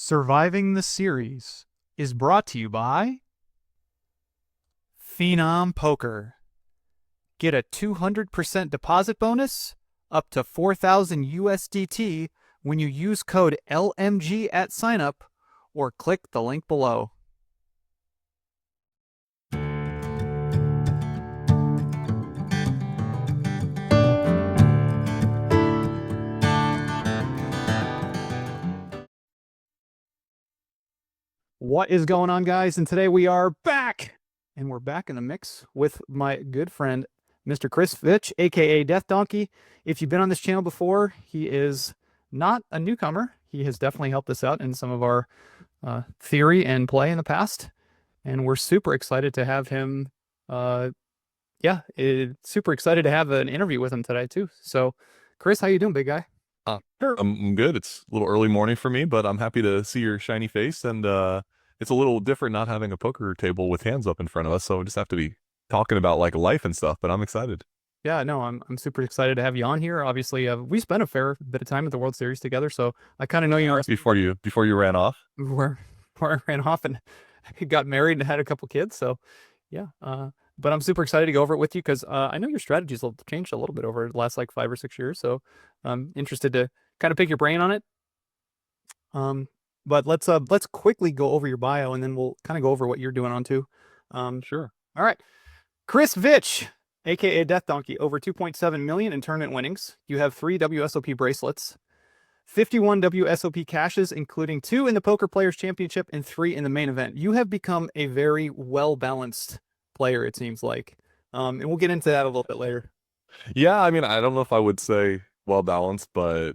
Surviving the Series is brought to you by Phenom Poker. Get a 200% deposit bonus up to 4,000 USDT when you use code LMG at signup or click the link below. What is going on, guys? And today we are back, and we're back in the mix with my good friend, Mr. Chris Vitch, aka DeathDonkey. If you've been on this channel before, he is not a newcomer. He has definitely helped us out in some of our theory and play in the past, and we're super excited to have him. Super excited to have an interview with him today too. So, Chris, how you doing, big guy? Sure. I'm good. It's a little early morning for me, but I'm happy to see your shiny face. And it's a little different not having a poker table with hands up in front of us. So we just have to be talking about like life and stuff, but I'm excited. Yeah, no, I'm super excited to have you on here. Obviously, we spent a fair bit of time at the World Series together, so I kind of know you Before you ran off. where I ran off and got married and had a couple kids. So, yeah, but I'm super excited to go over it with you because I know your strategies have changed a little bit over the last like 5 or 6 years. So I'm interested to kind of pick your brain on it. But let's quickly go over your bio and then we'll kind of go over what you're doing on too. Sure. All right, Chris Vitch, aka DeathDonkey, over 2.7 million in tournament winnings. You have 3 WSOP bracelets, 51 WSOP caches, including 2 in the Poker Players Championship and 3 in the main event. You have become a very well-balanced player, it seems like. And we'll get into that a little bit later. Yeah, I mean, I don't know if I would say well balanced, but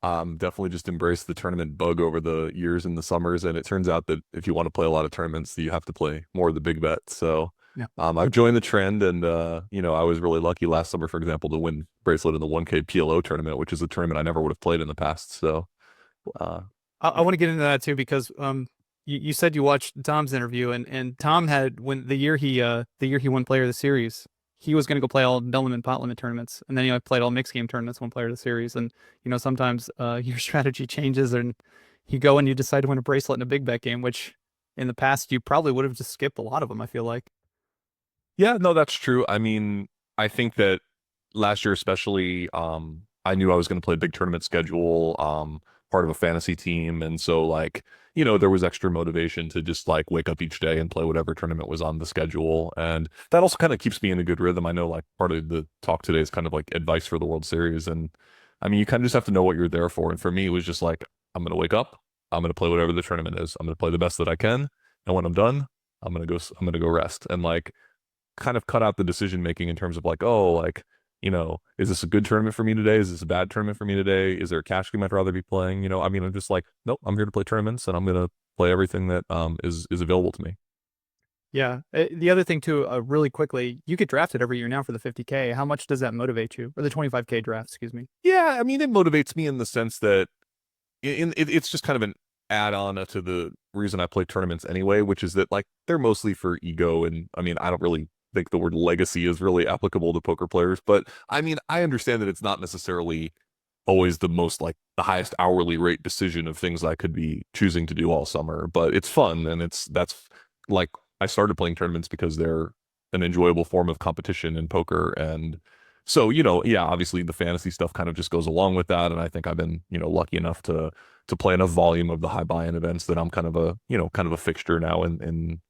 definitely just embraced the tournament bug over the years and the summers. And it turns out that if you want to play a lot of tournaments, you have to play more of the big bets. So Yeah. I've joined the trend, and I was really lucky last summer, for example, to win bracelet in the 1K PLO tournament, which is a tournament I never would have played in the past. So I want to get into that too because you said you watched Tom's interview and Tom had when the year he won Player of the Series, he was going to go play all no limit pot limit tournaments, and then played all mixed game tournaments, won Player of the Series, and sometimes your strategy changes and you go and you decide to win a bracelet in a big bet game, which in the past you probably would have just skipped a lot of them. I feel like. yeah, no, that's true. I mean, I think that last year especially, I knew I was going to play a big tournament schedule, part of a fantasy team, and so like, there was extra motivation to just like wake up each day and play whatever tournament was on the schedule, and that also kind of keeps me in a good rhythm. I know like part of the talk today is kind of like advice for the World Series, and I mean, you kind of just have to know what you're there for. And for me, it was just like, I'm going to wake up, I'm going to play whatever the tournament is, I'm going to play the best that I can, and when I'm done, I'm going to go rest, and like kind of cut out the decision making in terms of like, oh, like, is this a good tournament for me today? Is this a bad tournament for me today? Is there a cash game I'd rather be playing? I mean, I'm just like, nope, I'm here to play tournaments, and I'm gonna play everything that is available to me. Yeah. The other thing too, really quickly, you get drafted every year now for the 50K. How much does that motivate you? Or the 25K draft, excuse me. Yeah, I mean, it motivates me in the sense that it's just kind of an add-on to the reason I play tournaments anyway, which is that like they're mostly for ego, and I mean, I don't really think the word legacy is really applicable to poker players, but I mean, I understand that it's not necessarily always the most like the highest hourly rate decision of things I could be choosing to do all summer, but it's fun, and that's like I started playing tournaments because they're an enjoyable form of competition in poker. And so, yeah, obviously the fantasy stuff kind of just goes along with that, and I think I've been, lucky enough to play enough volume of the high buy-in events that I'm kind of a fixture now in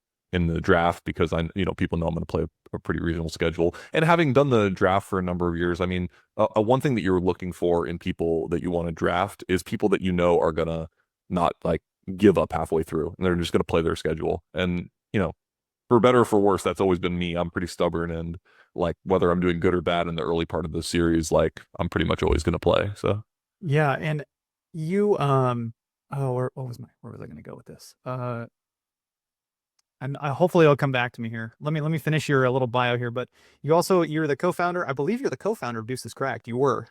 the draft, because people know I'm going to play a pretty reasonable schedule. And having done the draft for a number of years, I mean, one thing that you're looking for in people that you want to draft is people that are going to not like give up halfway through, and they're just going to play their schedule. And, for better or for worse, that's always been me. I'm pretty stubborn, and like whether I'm doing good or bad in the early part of the series, like I'm pretty much always going to play. So Yeah, and you where was I going to go with this? And hopefully it'll come back to me here. Let me finish your little bio here. But you're the co-founder. I believe you're the co-founder of Deuces Cracked. You were.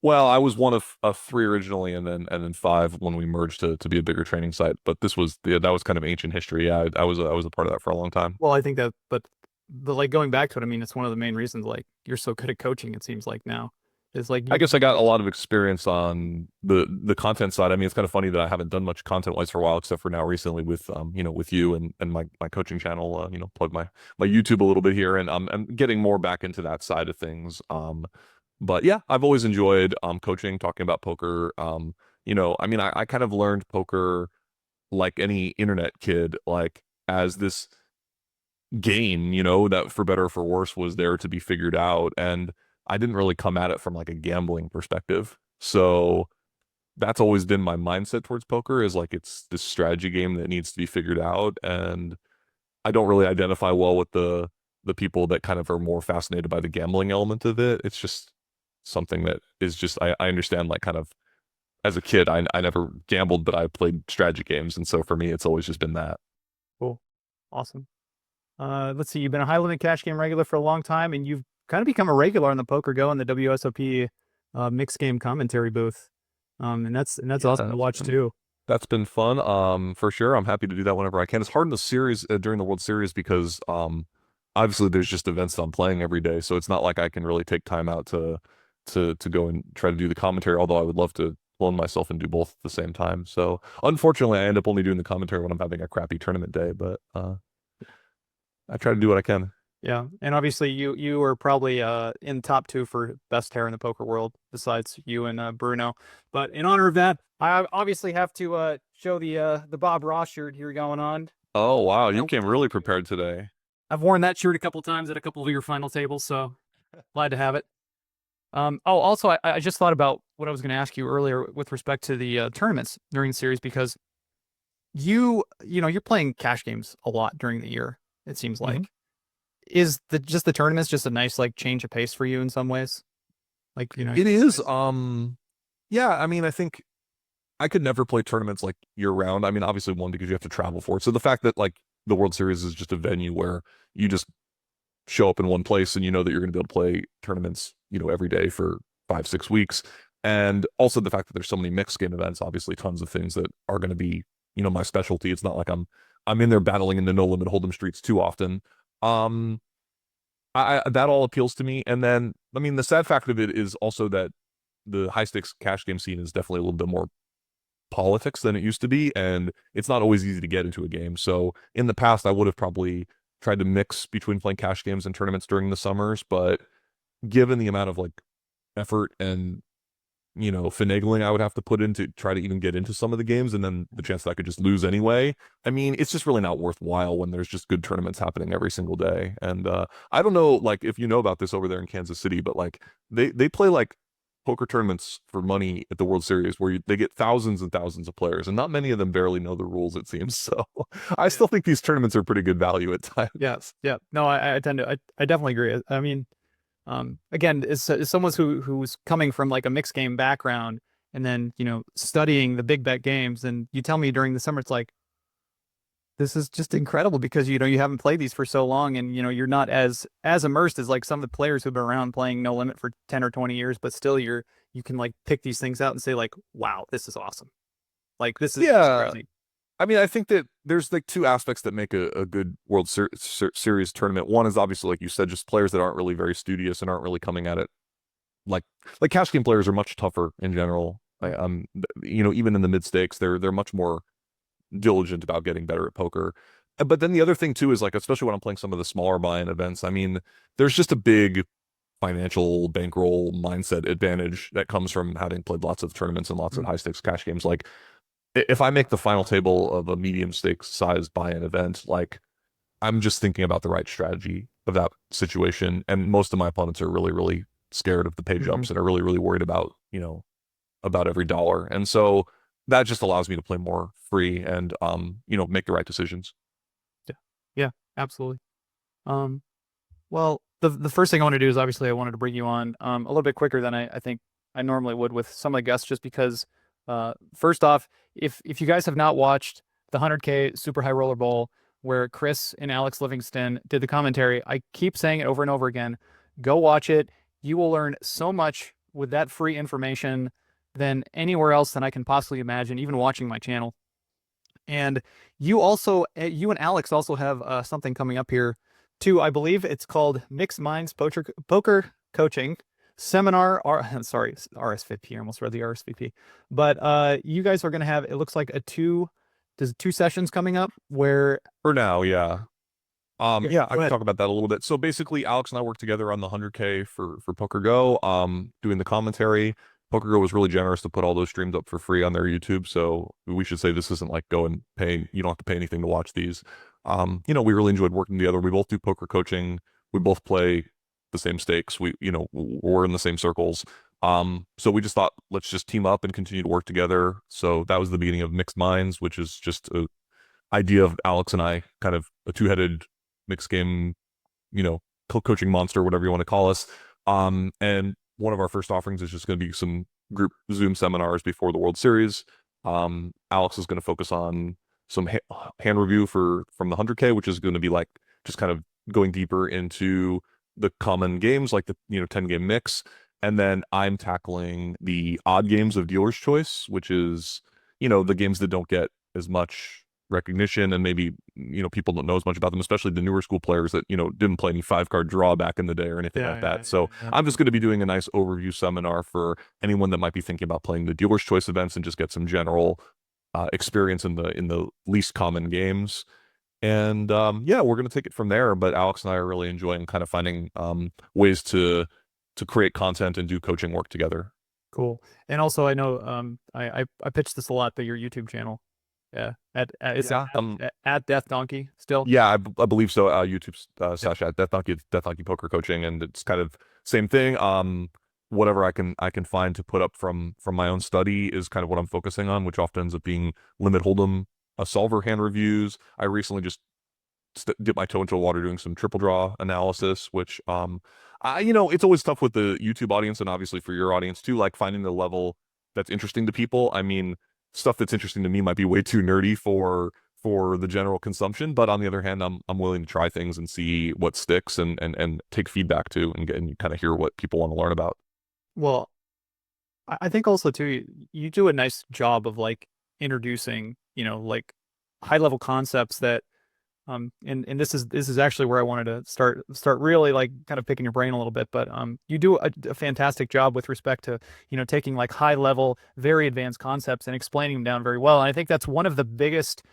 well, I was one of 3 originally, and then 5 when we merged to be a bigger training site. But that was kind of ancient history. Yeah, I was a part of that for a long time. Well, I think but like going back to it, I mean, it's one of the main reasons like you're so good at coaching. It seems like now. Is like I guess I got a lot of experience on the content side. I mean, it's kind of funny that I haven't done much content wise for a while, except for now recently with with you and my coaching channel. Plug my YouTube a little bit here, and I'm getting more back into that side of things. But yeah, I've always enjoyed coaching, talking about poker. I mean, I kind of learned poker like any internet kid, like as this game, that for better or for worse was there to be figured out. And I didn't really come at it from like a gambling perspective. So that's always been my mindset towards poker is like it's this strategy game that needs to be figured out. And I don't really identify well with the people that kind of are more fascinated by the gambling element of it. It's just something that is just I understand like kind of as a kid, I never gambled, but I played strategy games. And so for me, it's always just been that. cool, awesome. Let's see, you've been a high limit cash game regular for a long time, and you've kind of become a regular on the Poker Go and the WSOP mixed game commentary booth. And that's awesome to watch too. That's been fun. For sure. I'm happy to do that whenever I can. It's hard in the series during the World Series because obviously there's just events that I'm playing every day, so it's not like I can really take time out to go and try to do the commentary, although I would love to clone myself and do both at the same time. So unfortunately I end up only doing the commentary when I'm having a crappy tournament day, but I try to do what I can. Yeah, and obviously you were probably in top two for best hair in the poker world, besides you and Bruno. But in honor of that, I obviously have to show the Bob Ross shirt here going on. Oh wow, you came really prepared today. I've worn that shirt a couple times at a couple of your final tables, so glad to have it. Also, I just thought about what I was going to ask you earlier with respect to the tournaments during the series, because you're playing cash games a lot during the year, it seems like. Is the tournaments just a nice like change of pace for you in some ways? Like, It is. Yeah, I mean, I think I could never play tournaments like year round. I mean, obviously one because you have to travel for it. So the fact that like the World Series is just a venue where you just show up in one place and you know that you're going to be able to play tournaments, every day for 5-6 weeks. And also the fact that there's so many mixed game events, obviously tons of things that are going to be, my specialty. It's not like I'm in there battling in the no limit hold'em streets too often. I that all appeals to me. And then, I mean, the sad fact of it is also that the high stakes cash game scene is definitely a little bit more politics than it used to be, and it's not always easy to get into a game. So in the past, I would have probably tried to mix between playing cash games and tournaments during the summers, but given the amount of like effort and finagling I would have to put in to try to even get into some of the games, and then the chance that I could just lose anyway. I mean, it's just really not worthwhile when there's just good tournaments happening every single day. And I don't know, like, if you know about this over there in Kansas City, but like they play like poker tournaments for money at the World Series where they get thousands and thousands of players, and not many of them barely know the rules, it seems. So I still think these tournaments are pretty good value at times. Yes, yeah. No, I tend to I definitely agree. I mean, again, as someone who's coming from like a mixed game background and then studying the big bet games, and you tell me during the summer, it's like this is just incredible because you haven't played these for so long, and you're not as immersed as like some of the players who've been around playing no limit for 10 or 20 years, but still you can like pick these things out and say like, wow, this is awesome. Like this is crazy. I mean, I think that there's like two aspects that make a good World Series tournament. One is obviously, like you said, just players that aren't really very studious and aren't really coming at it like cash game players are much tougher in general. Even in the mid stakes, they're much more diligent about getting better at poker. But then the other thing too is like, especially when I'm playing some of the smaller buy-in events, I mean, there's just a big financial bankroll mindset advantage that comes from having played lots of tournaments and lots of high stakes cash games. Like, if I make the final table of a medium stakes size buy-in event, like I'm just thinking about the right strategy of that situation. And most of my opponents are really, really scared of the pay jumps and are really, really worried about, about every dollar. And so that just allows me to play more free and, make the right decisions. Yeah, absolutely. Well, the first thing I want to do is obviously I wanted to bring you on a little bit quicker than I think I normally would with some of the guests, just because first off, if you guys have not watched the 100K Super High Roller Bowl where Chris and Alex Livingston did the commentary, I keep saying it over and over again, go watch it. You will learn so much with that free information than anywhere else than I can possibly imagine, even watching my channel. And you and Alex also have something coming up here too. I believe it's called Mixed Minds Poker Coaching. seminar, sorry, RSVP. I almost read the RSVP. But you guys are going to have, it looks like there's two sessions coming up where, For now, yeah. yeah, Yeah, I go can ahead. talk about that a little bit. So basically, Alex and I worked together on the 100K for Poker Go, doing the commentary. Poker Go was really generous to put all those streams up for free on their YouTube. So we should say this isn't like go and pay. You don't have to pay anything to watch these. We really enjoyed working together. We both do poker coaching. We both play the same stakes. We're in the same circles. So we just thought, let's just team up and continue to work together. So that was the beginning of Mixed Minds, which is just a idea of Alex and I, kind of a two-headed mixed game, you know, coaching monster, whatever you want to call us. And one of our first offerings is just going to be some group Zoom seminars before the World Series. Alex is going to focus on some hand review from the 100K, which is going to be like just kind of going deeper into the common games, like the 10-game mix. And then I'm tackling the odd games of dealer's choice, which is the games that don't get as much recognition, and maybe people don't know as much about them, especially the newer school players that didn't play any 5-card draw back in the day or anything Yeah, like yeah, that. yeah, So yeah. I'm just going to be doing a nice overview seminar for anyone that might be thinking about playing the dealer's choice events and just get some general experience in the least common games. And yeah, we're going to take it from there. But Alex and I are really enjoying kind of finding ways to create content and do coaching work together. Cool. And also, I know I pitched this a lot, but your YouTube channel, yeah, it's Yeah. at DeathDonkey still. Yeah, I believe so. YouTube's slash at DeathDonkey Poker Coaching, and it's kind of same thing. Whatever I can find to put up from my own study is kind of what I'm focusing on, which often ends up being limit hold'em, solver hand reviews. I recently just dipped my toe into the water doing some triple draw analysis, which it's always tough with the YouTube audience and obviously for your audience too, like finding the level that's interesting to people. I mean, stuff that's interesting to me might be way too nerdy for the general consumption, but on the other hand, I'm willing to try things and see what sticks and take feedback too and kind of hear what people want to learn about. Well, I think also too, you do a nice job of like introducing, like high level concepts that and this is actually where I wanted to start really like kind of picking your brain a little bit, but you do a fantastic job with respect to taking like high level, very advanced concepts and explaining them down very well. And I think that's one of the biggest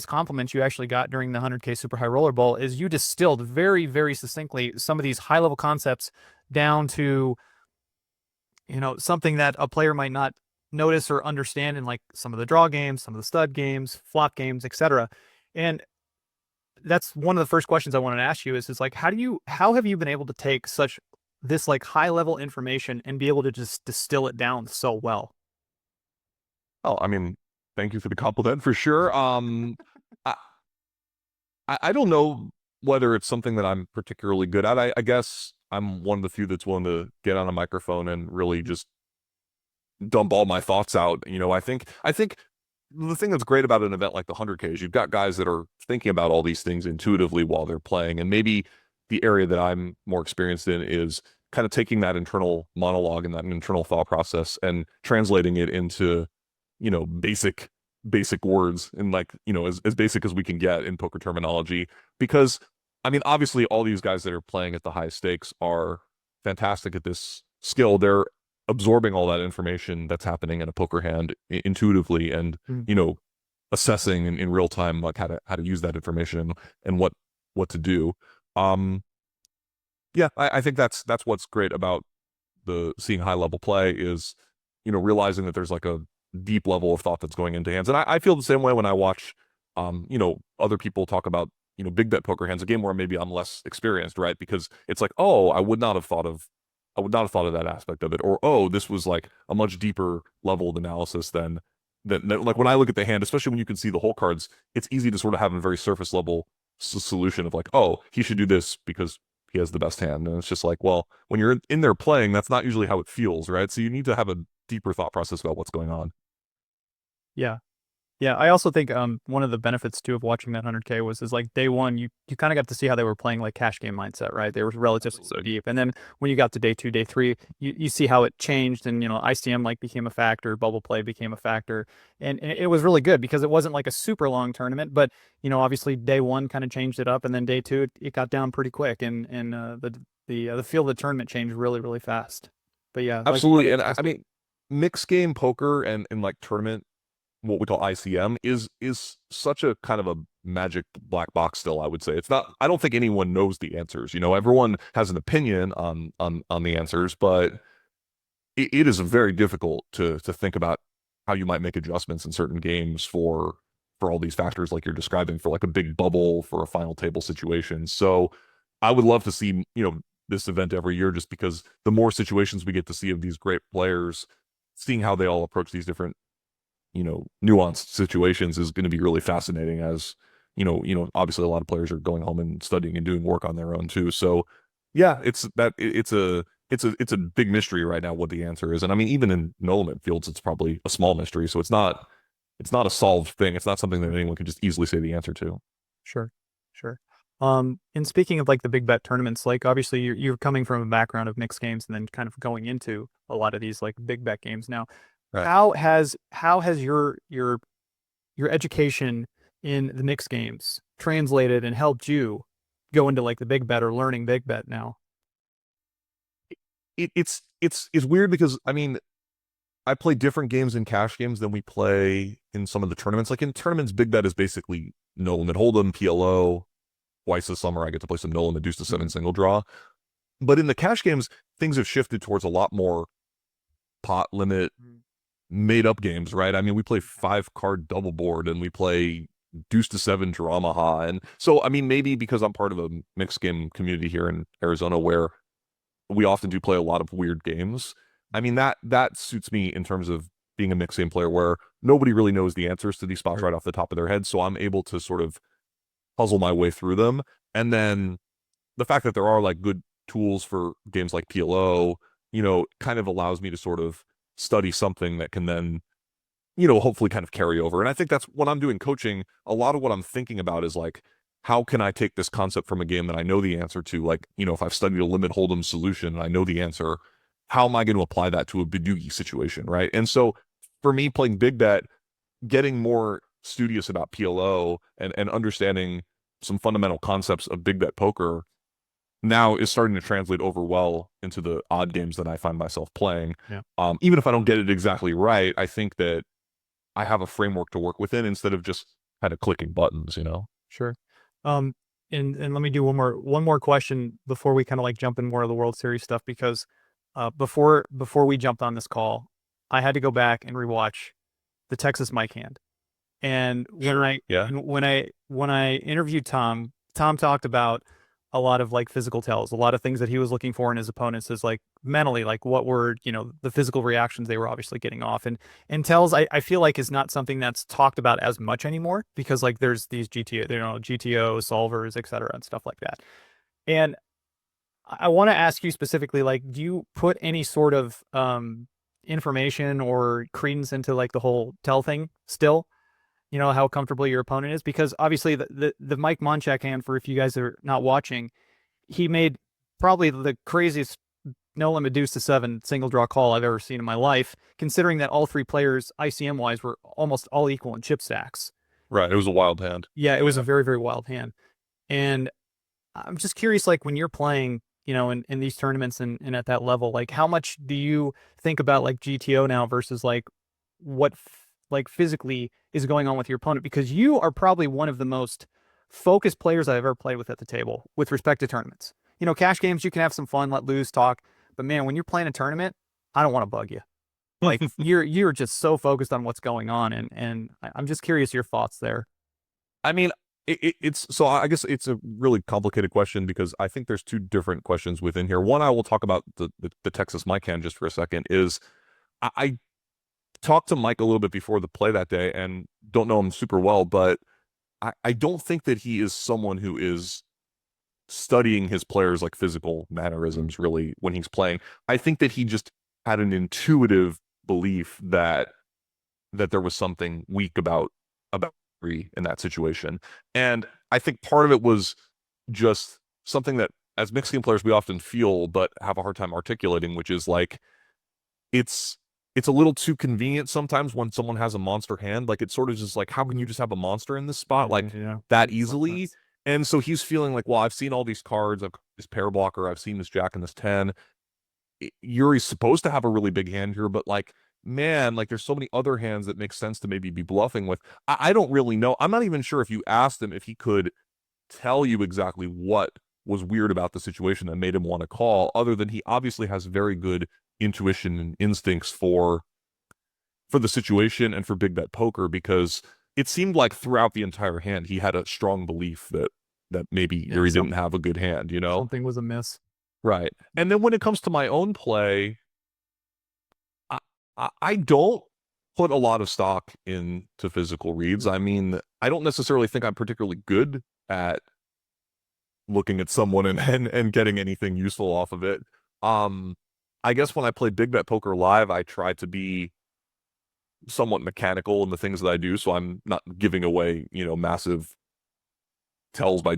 compliments you actually got during the 100K Super High Roller Bowl is you distilled very, very succinctly some of these high level concepts down to something that a player might not notice or understand in like some of the draw games, some of the stud games, flop games, etc. And that's one of the first questions I wanted to ask you is like, how have you been able to take this like high level information and be able to just distill it down so well? Oh, I mean, thank you for the compliment for sure. I I don't know whether it's something that I'm particularly good at. I guess I'm one of the few that's willing to get on a microphone and really just dump all my thoughts out. I think the thing that's great about an event like the 100K is you've got guys that are thinking about all these things intuitively while they're playing. And maybe the area that I'm more experienced in is kind of taking that internal monologue and that internal thought process and translating it into, basic words and like, as basic as we can get in poker terminology. Because I mean, obviously all these guys that are playing at the high stakes are fantastic at this skill. They're absorbing all that information that's happening in a poker hand intuitively and Mm. assessing in real time like how to use that information and what to do. um yeah, I think that's what's great about the seeing high level play is realizing that there's like a deep level of thought that's going into hands. And I feel the same way when I watch other people talk about big bet poker hands, a game where maybe I'm less experienced, right? Because it's like, oh, I would not have thought of that aspect of it. Or, oh, this was like a much deeper level of analysis than like when I look at the hand, especially when you can see the whole cards, it's easy to sort of have a very surface level solution of like, oh, he should do this because he has the best hand. And it's just like, well, when you're in there playing, that's not usually how it feels, right? So you need to have a deeper thought process about what's going on. Yeah. Yeah, I also think one of the benefits too of watching that 100K is like day one you kind of got to see how they were playing like cash game mindset, right? They were relatively so Absolutely. deep, and then when you got to day two, day three, you see how it changed, and ICM like became a factor, bubble play became a factor, and it was really good because it wasn't like a super long tournament, but obviously day one kind of changed it up, and then day two it got down pretty quick, and the feel of the tournament changed really really fast. But yeah, like Absolutely. And I mean, mixed game poker and like tournament, what we call ICM, is such a kind of a magic black box still, I would say. It's not, I don't think anyone knows the answers. Everyone has an opinion on the answers, but it is very difficult to think about how you might make adjustments in certain games for all these factors like you're describing, for like a big bubble, for a final table situation. So I would love to see, this event every year, just because the more situations we get to see of these great players, seeing how they all approach these different, nuanced situations is going to be really fascinating. As obviously a lot of players are going home and studying and doing work on their own too. So yeah, it's a big mystery right now what the answer is. And I mean, even in no limit fields, it's probably a small mystery. So it's not a solved thing. It's not something that anyone can just easily say the answer to. Sure, sure. And speaking of like the big bet tournaments, like obviously you're coming from a background of mixed games and then kind of going into a lot of these like big bet games now. Right. How has your education in the mixed games translated and helped you go into like the big bet or learning big bet now? It's weird because I mean, I play different games in cash games than we play in some of the tournaments. Like in tournaments, big bet is basically no limit hold'em, PLO. Twice this summer, I get to play some no limit deuce to seven single draw. But in the cash games, things have shifted towards a lot more pot limit, made up games, right? I mean, we play 5 card double board and we play deuce to seven Dramaha. And so, I mean, maybe because I'm part of a mixed game community here in Arizona where we often do play a lot of weird games. I mean, that suits me in terms of being a mixed game player where nobody really knows the answers to these spots Sure. right off the top of their head. So I'm able to sort of puzzle my way through them. And then the fact that there are like good tools for games like PLO, kind of allows me to sort of study something that can then, hopefully kind of carry over. And I think that's when I'm doing coaching, a lot of what I'm thinking about is like, how can I take this concept from a game that I know the answer to? Like, if I've studied a limit hold'em solution and I know the answer, how am I going to apply that to a Bidoogie situation, right? And so for me playing big bet, getting more studious about PLO and understanding some fundamental concepts of big bet poker now is starting to translate over well into the odd games that I find myself playing. Yeah. Even if I don't get it exactly right, I think that I have a framework to work within instead of just kind of clicking buttons. Sure. Um, and let me do one more question before we kind of like jump in more of the World Series stuff because before we jumped on this call, I had to go back and rewatch the Texas Mike Hand. And Yeah. when I interviewed Tom, Tom talked about a lot of like physical tells, a lot of things that he was looking for in his opponents is like mentally, like what were, the physical reactions they were obviously getting off. And tells I feel like is not something that's talked about as much anymore because like there's these GTO solvers, et cetera, and stuff like that. And I want to ask you specifically, like, do you put any sort of information or credence into like the whole tell thing still? How comfortable your opponent is, because obviously the Mike Monchak hand, for if you guys are not watching, he made probably the craziest no limit deuce to seven single draw call I've ever seen in my life, considering that all three players ICM wise were almost all equal in chip stacks. Right. It was a wild hand. Yeah, it was a very very wild hand. And I'm just curious, like when you're playing, in these tournaments and at that level, like how much do you think about like GTO now versus like what like physically is going on with your opponent? Because you are probably one of the most focused players I've ever played with at the table with respect to tournaments. Cash games, you can have some fun, let loose, talk. But man, when you're playing a tournament, I don't want to bug you. Like you're just so focused on what's going on. And I'm just curious your thoughts there. I mean, it's so I guess it's a really complicated question because I think there's two different questions within here. One, I will talk about the Texas Mike hand just for a second. Is I talked to Mike a little bit before the play that day and don't know him super well, but I don't think that he is someone who is studying his players like physical mannerisms really when he's playing. I think that he just had an intuitive belief that there was something weak about about three in that situation. And I think part of it was just something that as mixed game players we often feel but have a hard time articulating, which is like it's it's a little too convenient sometimes when someone has a monster hand. Like it's sort of just like, how can you just have a monster in this spot like Yeah. that Makes a lot of easily? sense. And so he's feeling like, well, I've seen all these cards, I've got this pair blocker, I've seen this jack and this 10. Yuri's supposed to have a really big hand here, but like, man, like there's so many other hands that make sense to maybe be bluffing with. I don't really know. I'm not even sure if you asked him if he could tell you exactly what was weird about the situation that made him want to call, other than he obviously has very good intuition and instincts for the situation and for big bet poker, because it seemed like throughout the entire hand he had a strong belief that maybe Yuri didn't have a good hand, you know? Something was amiss. Right. And then when it comes to my own play, I don't put a lot of stock into physical reads. I mean, I don't necessarily think I'm particularly good at looking at someone and getting anything useful off of it. I guess when I play big bet poker live, I try to be somewhat mechanical in the things that I do, so I'm not giving away, massive tells by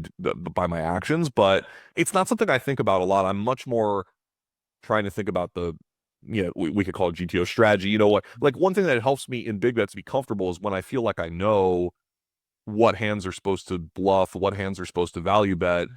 my actions, but it's not something I think about a lot. I'm much more trying to think about we could call it GTO strategy. You know what? Like one thing that helps me in big bets to be comfortable is when I feel like I know what hands are supposed to bluff, what hands are supposed to value bet.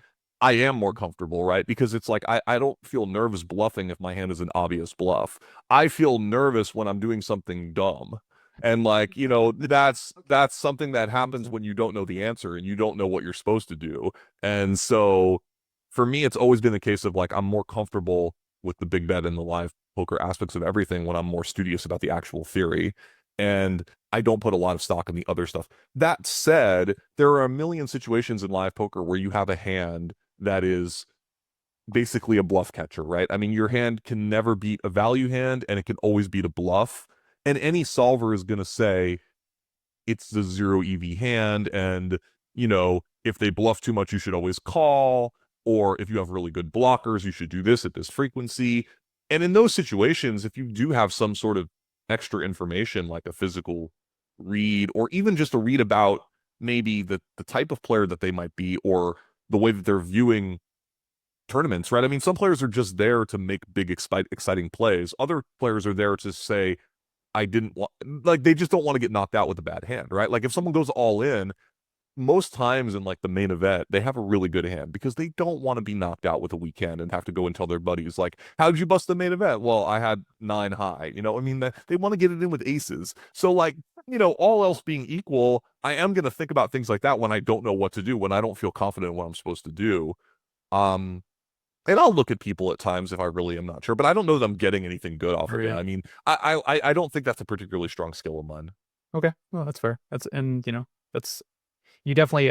I am more comfortable, right? Because it's like I don't feel nervous bluffing if my hand is an obvious bluff. I feel nervous when I'm doing something dumb. And like, that's something that happens when you don't know the answer and you don't know what you're supposed to do. And so for me, it's always been the case of like I'm more comfortable with the big bet and the live poker aspects of everything when I'm more studious about the actual theory. And I don't put a lot of stock in the other stuff. That said, there are a million situations in live poker where you have a hand that is basically a bluff catcher, right? I mean, your hand can never beat a value hand and it can always beat a bluff. And any solver is going to say it's the zero EV hand. And, if they bluff too much, you should always call. Or if you have really good blockers, you should do this at this frequency. And in those situations, if you do have some sort of extra information like a physical read or even just a read about maybe the type of player that they might be or the way that they're viewing tournaments, right? I mean, some players are just there to make big, exciting plays. Other players are there to say, I didn't want, like, they just don't want to get knocked out with a bad hand, right? Like, if someone goes all in, most times in like the main event, they have a really good hand because they don't want to be knocked out with a weak hand and have to go and tell their buddies, like, how did you bust the main event? Well, I had 9 high. I mean, they want to get it in with aces. So, like, all else being equal, I am going to think about things like that when I don't know what to do, when I don't feel confident in what I'm supposed to do. And I'll look at people at times if I really am not sure, but I don't know that I'm getting anything good off of it. I mean, I don't think that's a particularly strong skill of mine. Okay, well that's fair. That's you definitely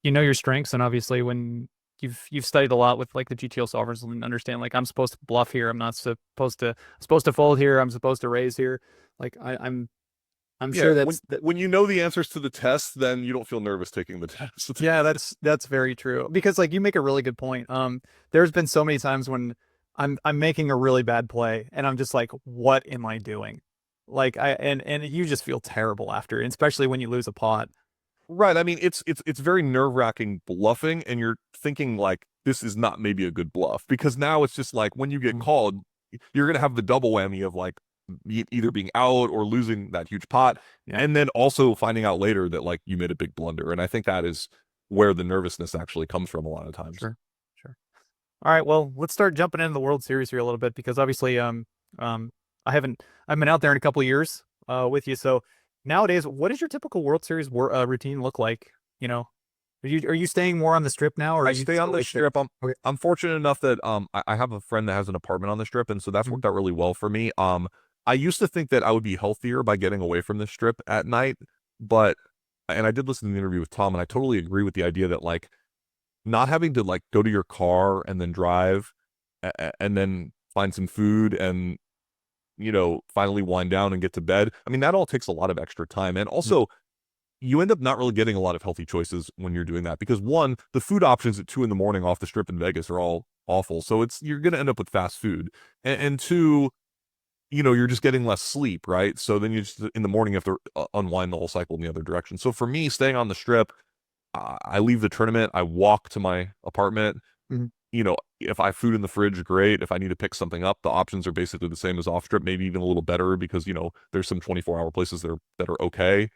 your strengths, and obviously when you've studied a lot with like the GTO solvers and understand like I'm supposed to bluff here, I'm not supposed to fold here, I'm supposed to raise here. Like I'm Yeah, sure when you know the answers to the test, then you don't feel nervous taking the test. yeah, that's very true. Because like you make a really good point. There's been so many times when I'm making a really bad play and I'm just like, what am I doing? Like and you just feel terrible after, especially when you lose a pot. Right. I mean, it's very nerve-wracking bluffing, and you're thinking like this is not maybe a good bluff because now it's just like when you get called, you're gonna have the double whammy of like either being out or losing that huge pot, and then also finding out later that like you made a big blunder. And I think that is where the nervousness actually comes from a lot of times. Sure. All right, well, let's start jumping into the World Series here a little bit because obviously I've been out there in a couple of years with you. So nowadays, what does your typical World Series routine look like? Are you staying more on the strip now, or I are you stay on the strip. Okay. I'm fortunate enough that I have a friend that has an apartment on the strip, and so that's worked out really well for me. I used to think that I would be healthier by getting away from the strip at night, and I did listen to the interview with Tom, and I totally agree with the idea that like not having to like go to your car and then drive and then find some food and finally wind down and get to bed. I mean, that all takes a lot of extra time. And also you end up not really getting a lot of healthy choices when you're doing that because one, the food options at 2 a.m. off the strip in Vegas are all awful. So you're going to end up with fast food. And two, you're just getting less sleep, right? So then you just in the morning you have to unwind the whole cycle in the other direction. So for me, staying on the strip, I leave the tournament, I walk to my apartment. Mhm. If I have food in the fridge, great. If I need to pick something up, the options are basically the same as off strip, maybe even a little better because there's some 24-hour places that are okay.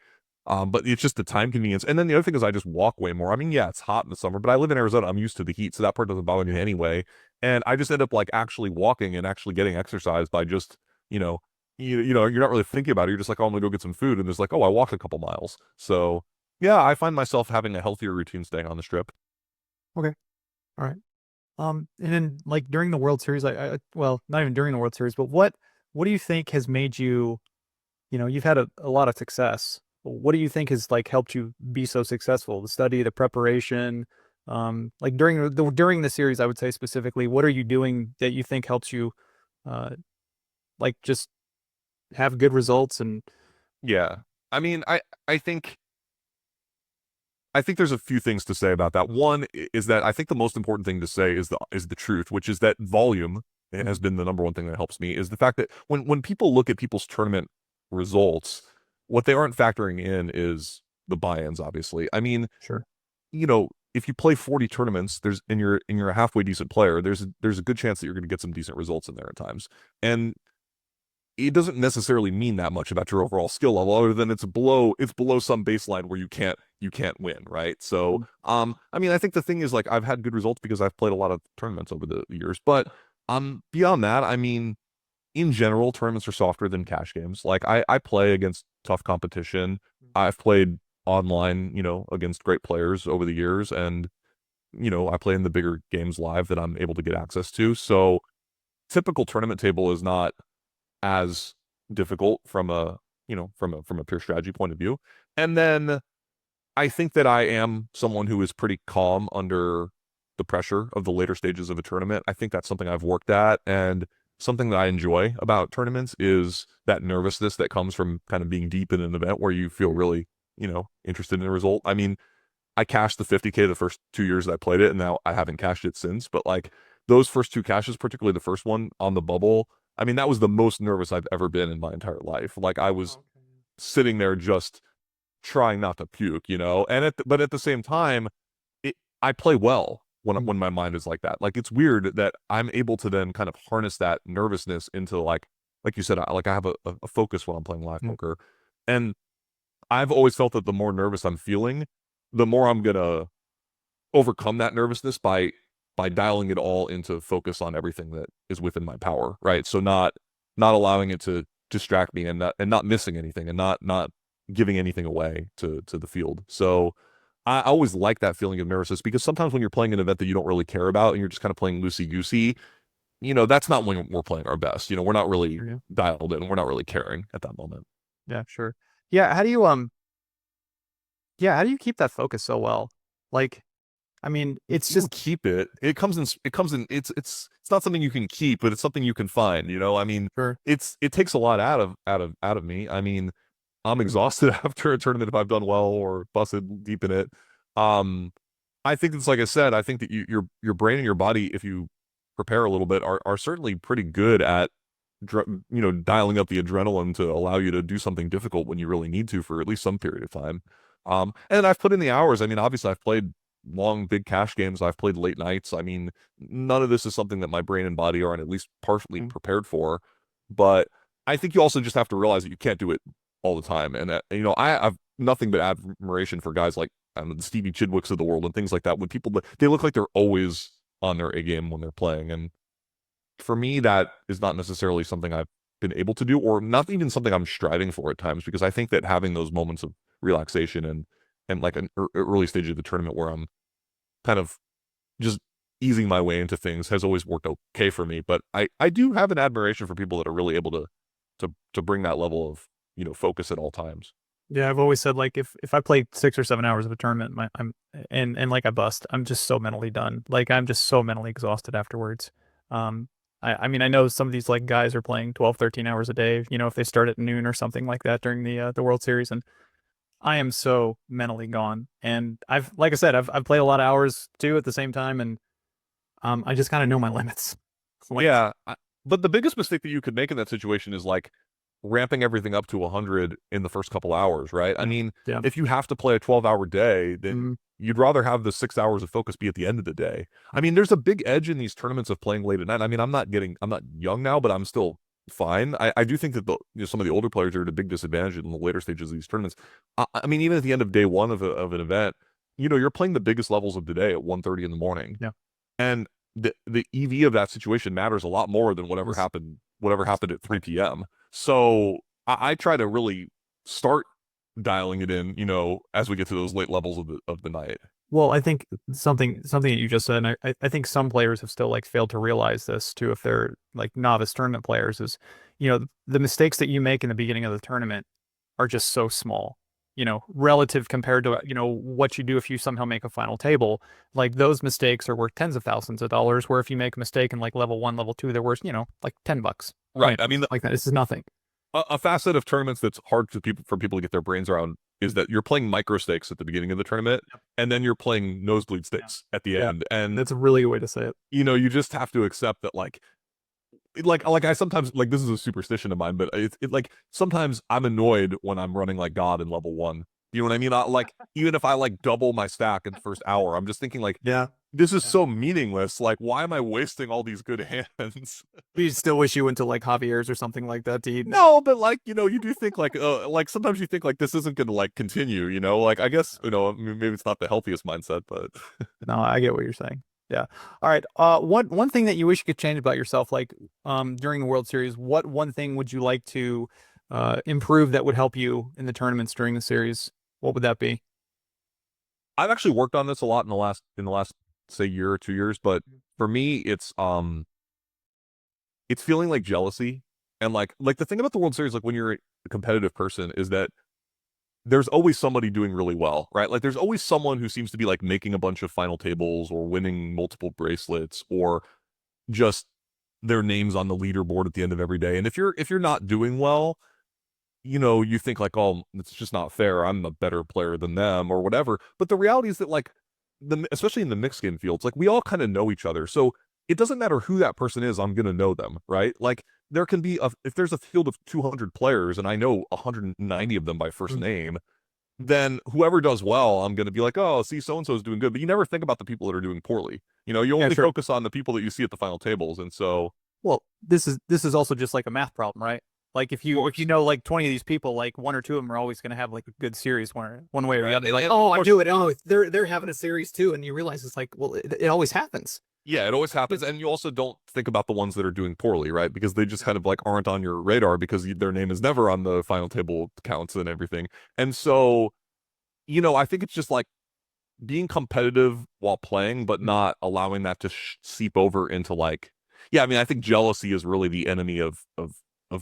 But it's just the time convenience. And then the other thing is I just walk way more. I mean, yeah, it's hot in the summer, but I live in Arizona. I'm used to the heat, so that part doesn't bother me anyway. And I just end up like actually walking and actually getting exercise by just, you're not really thinking about it. You're just like, oh, I'm gonna go get some food, and there's like, oh, I walked a couple miles. So yeah, I find myself having a healthier routine staying on the strip. Okay. All right. And then like during the World Series, well, not even during the World Series, but what do you think has made you, you've had a lot of success. What do you think has like helped you be so successful? The study, the preparation, like during the series, I would say specifically, what are you doing that you think helps you, uh, like just have good results and Yeah. I mean, I think there's a few things to say about that. One is that I think the most important thing to say is the truth, which is that volume has Mhm. been the number one thing that helps me. Is the fact that when people look at people's tournament results, what they aren't factoring in is the buy-ins. Obviously, I mean, Sure. if you play 40 tournaments, and you're a halfway decent player, there's a good chance that you're going to get some decent results in there at times, and it doesn't necessarily mean that much about your overall skill level other than it's below some baseline where you can't win, right? So Mhm. I mean, I think the thing is like I've had good results because I've played a lot of tournaments over the years, but beyond that, I mean, in general, tournaments are softer than cash games. Like I play against tough competition. I've played online, against great players over the years, and I play in the bigger games live that I'm able to get access to. So typical tournament table is not as difficult from a pure strategy point of view. And then I think that I am someone who is pretty calm under the pressure of the later stages of a tournament. I think that's something I've worked at, and something that I enjoy about tournaments is that nervousness that comes from kind of being deep in an event where you feel really, interested in the result. I mean, I cashed the 50K the first 2 years that I played it, and now I haven't cashed it since. But like those first two cashes, particularly the first one on the bubble, I mean, that was the most nervous I've ever been in my entire life. Like I was sitting there just trying not to puke, but at the same time, I play well when Mhm. my mind is like that. Like it's weird that I'm able to then kind of harness that nervousness into like you said, I have a focus when I'm playing live Mhm. poker, and I've always felt that the more nervous I'm feeling, the more I'm gonna overcome that nervousness by dialing it all into focus on everything that is within my power, right? So not allowing it to distract me, and not missing anything, and not giving anything away to the field. So I always like that feeling of nervousness because sometimes when you're playing an event that you don't really care about and you're just kind of playing loosey goosey, that's not when we're playing our best. We're not really Yeah. dialed in. We're not really caring at that moment. Yeah, sure. Yeah, how do you keep that focus so well? Like, I mean, it's You don't just keep it. It comes in. It's not something you can keep, but it's something you can find. I mean, sure. it takes a lot out of me. I mean, I'm exhausted after a tournament if I've done well or busted deep in it. Um, I think it's like I said. I think that your brain and your body, if you prepare a little bit, are certainly pretty good at dialing up the adrenaline to allow you to do something difficult when you really need to for at least some period of time. And I've put in the hours. I mean, obviously, I've played long, big cash games. I've played late nights. I mean, none of this is something that my brain and body aren't at least partially Mm. prepared for. But I think you also just have to realize that you can't do it all the time. And I have nothing but admiration for guys like the Stevie Chidwicks of the world and things like that. When people they look like they're always on their A game when they're playing, and for me, that is not necessarily something I've been able to do, or not even something I'm striving for at times, because I think that having those moments of relaxation and like an early stage of the tournament where I'm kind of just easing my way into things has always worked okay for me. But I do have an admiration for people that are really able to bring that level of focus at all times. Yeah, I've always said like if I play 6 or 7 hours of a tournament, I'm and like I bust, I'm just so mentally done. Like I'm just so mentally exhausted afterwards. Um, I mean I know some of these like guys are playing 12, 13 hours a day, if they start at noon or something like that during the World Series, and I am so mentally gone. And I've like I said, I've played a lot of hours too at the same time, and I just kind of know my limits. Like Yeah, But the biggest mistake that you could make in that situation is like ramping everything up to 100 in the first couple hours, right? I mean, Yeah. if you have to play a 12-hour day, then Mhm. you'd rather have the 6 hours of focus be at the end of the day. I mean, there's a big edge in these tournaments of playing late at night. I mean, I'm not young now, but I'm still fine. I do think that some of the older players are at a big disadvantage in the later stages of these tournaments. I mean, even at the end of day one of an event, you're playing the biggest levels of the day at 1:30 in the morning. Yeah. And the EV of that situation matters a lot more than whatever Yes. happened at 3 p.m. So I try to really start dialing it in, as we get to those late levels of the night. Well, I think something that you just said, and I think some players have still like failed to realize this too, if they're like novice tournament players, is, the mistakes that you make in the beginning of the tournament are just so small, relative compared to, what you do if you somehow make a final table. Like those mistakes are worth tens of thousands of dollars, where if you make a mistake in like level 1, level 2, they're worth, like $10. Right. I mean, like that. This is nothing. a facet of tournaments that's hard for people to get their brains around is that you're playing micro stakes at the beginning of the tournament, and then you're playing nosebleed stakes at the end. And That's a really good way to say it. you just have to accept that like I sometimes, like, this is a superstition of mine, but like sometimes I'm annoyed when I'm running like God in level 1. You know what I mean? Like even if I like double my stack in the first hour, I'm just thinking like, Yeah. this is so meaningless. Like, why am I wasting all these good hands? You still wish you went to like Javier's or something like that to eat. No, but like, you do think like sometimes you think like this isn't going to like continue, Like, I guess, maybe it's not the healthiest mindset, but No, I get what you're saying. Yeah. All right. One thing that you wish you could change about yourself, like during the World Series, what one thing would you like to improve that would help you in the tournaments during the series? What would that be? I've actually worked on this a lot in the last say year or 2 years, but for me it's feeling like jealousy. And like the thing about the World Series, like when you're a competitive person, is that there's always somebody doing really well, right? Like there's always someone who seems to be like making a bunch of final tables or winning multiple bracelets or just their names on the leaderboard at the end of every day. And if you're not doing well, you think like, oh, it's just not fair. I'm a better player than them or whatever. But the reality is that like especially in the mixed game fields, like we all kind of know each other. So it doesn't matter who that person is, I'm going to know them, right? Like there can be if there's a field of 200 players and I know 190 of them by first name, then whoever does well, I'm going to be like, oh, see, so-and-so is doing good. But you never think about the people that are doing poorly. You only focus on the people that you see at the final tables. And so, well, this is also just like a math problem, right? Like if you know like 20 of these people, like one or two of them are always going to have like a good series one way or the other. Like, oh, I do it. Oh, they're having a series too, and you realize it's like, well, it always happens. yeah, it always happens. And you also don't think about the ones that are doing poorly, right? Because they just kind of like aren't on your radar because their name is never on the final table counts and everything. And so, I think it's just like being competitive while playing, but not allowing that to seep over into like, yeah, I mean, I think jealousy is really the enemy of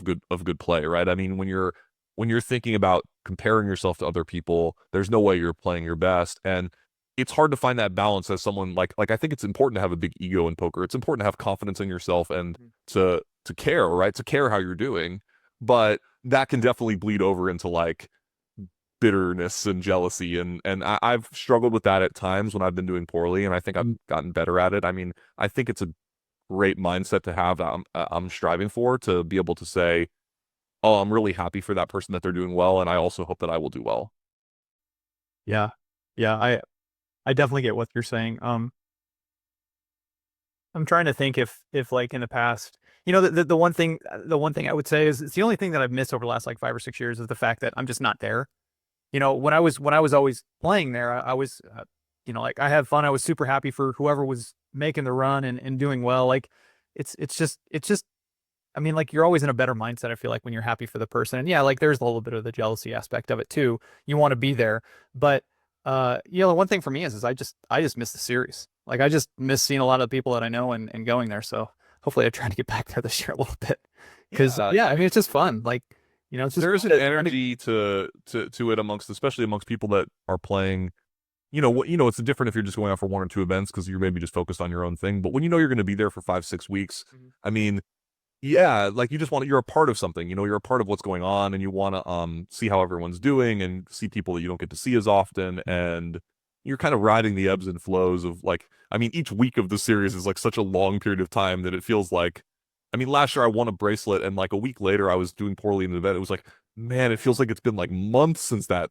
good play, right? I mean, when you're thinking about comparing yourself to other people, there's no way you're playing your best. And it's hard to find that balance as someone like I think it's important to have a big ego in poker. It's important to have confidence in yourself and to care, right? To care how you're doing. But that can definitely bleed over into like bitterness and jealousy, and I've struggled with that at times when I've been doing poorly, and I think I've gotten better at it. I mean, I think it's a great mindset to have that I'm striving for, to be able to say, oh, I'm really happy for that person that they're doing well, and I also hope that I will do well. Yeah. Yeah, I definitely get what you're saying. I'm trying to think if like in the past, the one thing I would say is it's the only thing that I've missed over the last like 5 or 6 years is the fact that I'm just not there. When I was always playing there, I was, like I had fun. I was super happy for whoever was making the run and doing well. Like it's just, I mean, like you're always in a better mindset. I feel like when you're happy for the person, and yeah, like there's a little bit of the jealousy aspect of it too. You want to be there, but the one thing for me is I just miss the series. Like I just miss seeing a lot of the people that I know and going there. So hopefully I try to get back there this year a little bit because yeah, I mean it's just fun. Like it's just There's an energy to it especially amongst people that are playing. It's different if you're just going out for 1 or 2 events because you're maybe just focused on your own thing. But when you're going to be there for 5-6 weeks, I mean, yeah, like you're a part of something. You're a part of what's going on, and you want to see how everyone's doing and see people that you don't get to see as often, and you're kind of riding the ebbs and flows of like, I mean, each week of the series is like such a long period of time that it feels like I mean, last year I won a bracelet, and like a week later I was doing poorly in the event. It was like, man, it feels like it's been like months since that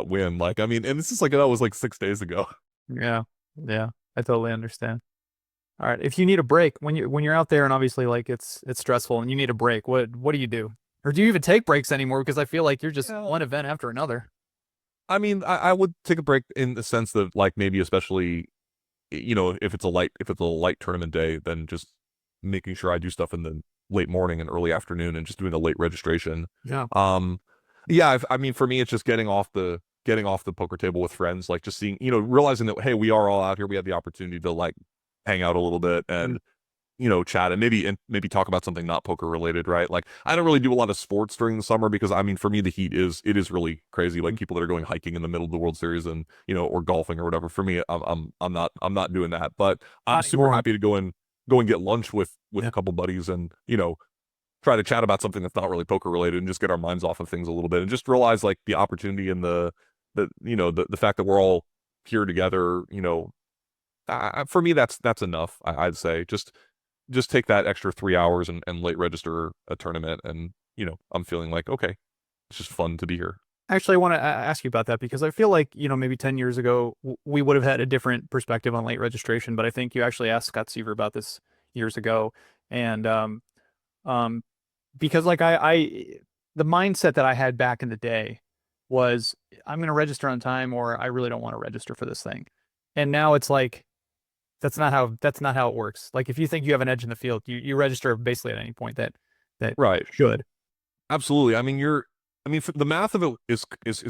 win. Like, I mean, and this is like that was like 6 days ago. Yeah. Yeah. I totally understand. All right. If you need a break when you're out there and obviously like it's stressful and you need a break, what do you do? Or do you even take breaks anymore? Because I feel like you're just Yeah. one event after another. I mean, I would take a break in the sense that like maybe especially if it's a light tournament day, then just making sure I do stuff in the late morning and early afternoon and just doing a late registration. Yeah. Um, yeah, I mean, for me, it's just getting off the poker table with friends, like just seeing, realizing that hey, we are all out here, we have the opportunity to like hang out a little bit Mm. and chat and maybe talk about something not poker related, right? Like I don't really do a lot of sports during the summer because I mean for me the heat is really crazy. Like Mm. people that are going hiking in the middle of the World Series and or golfing or whatever. For me, I'm not doing that. But I'm Not super anymore. happy to go and get lunch with Yeah. a couple buddies and try to chat about something that's not really poker related and just get our minds off of things a little bit and just realize like the opportunity and the fact that we're all here together. For me that's enough. I'd say just take that extra 3 hours and late register a tournament and I'm feeling like okay, it's just fun to be here. Actually, I want to ask you about that because I feel like, maybe 10 years ago, we would have had a different perspective on late registration, but I think you actually asked Scott Seaver about this years ago. And um, because like the mindset that I had back in the day was I'm going to register on time or I really don't want to register for this thing. And now it's like that's not how it works. Like if you think you have an edge in the field, you register basically at any point that Right. should. Absolutely. The math of it is